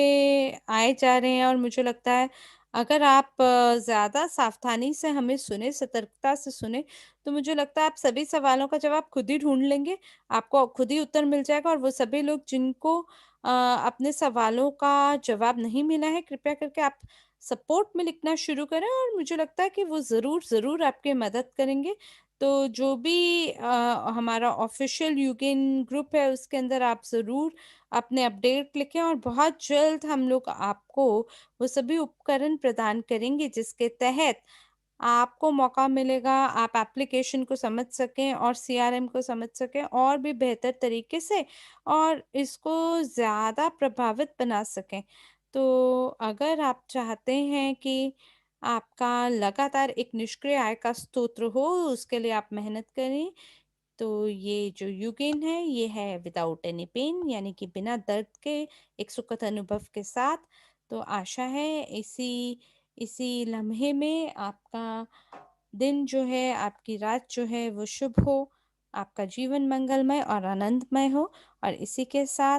आए जा रहे हैं, और मुझे लगता है अगर आप ज्यादा सावधानी से हमें सुने, सतर्कता से सुने, तो मुझे लगता है आप सभी सवालों का जवाब खुद ही ढूंढ लेंगे, आपको खुद ही उत्तर मिल जाएगा। और वो सभी लोग जिनको अपने सवालों का जवाब नहीं मिला है, कृपया करके आप सपोर्ट में लिखना शुरू करें, और मुझे लगता है कि वो ज़रूर ज़रूर आपकी मदद करेंगे। तो जो भी हमारा ऑफिशियल यूगेन ग्रुप है उसके अंदर आप ज़रूर अपने अपडेट लिखें, और बहुत जल्द हम लोग आपको वो सभी उपकरण प्रदान करेंगे जिसके तहत आपको मौका मिलेगा आप एप्लीकेशन को समझ सकें और सीआरएम को समझ सकें और भी बेहतर तरीके से, और इसको ज़्यादा प्रभावित बना सकें। तो अगर आप चाहते हैं कि आपका लगातार एक निष्क्रिय आय का स्रोत हो, उसके लिए आप मेहनत करें, तो ये जो यूगेन है ये है विदाउट एनी पेन, यानी कि बिना दर्द के, एक सुखद अनुभव के साथ। तो आशा है इसी इसी लम्हे में आपका दिन जो है, आपकी रात जो है वो शुभ हो, आपका जीवन मंगलमय और आनंदमय हो। और इसी के साथ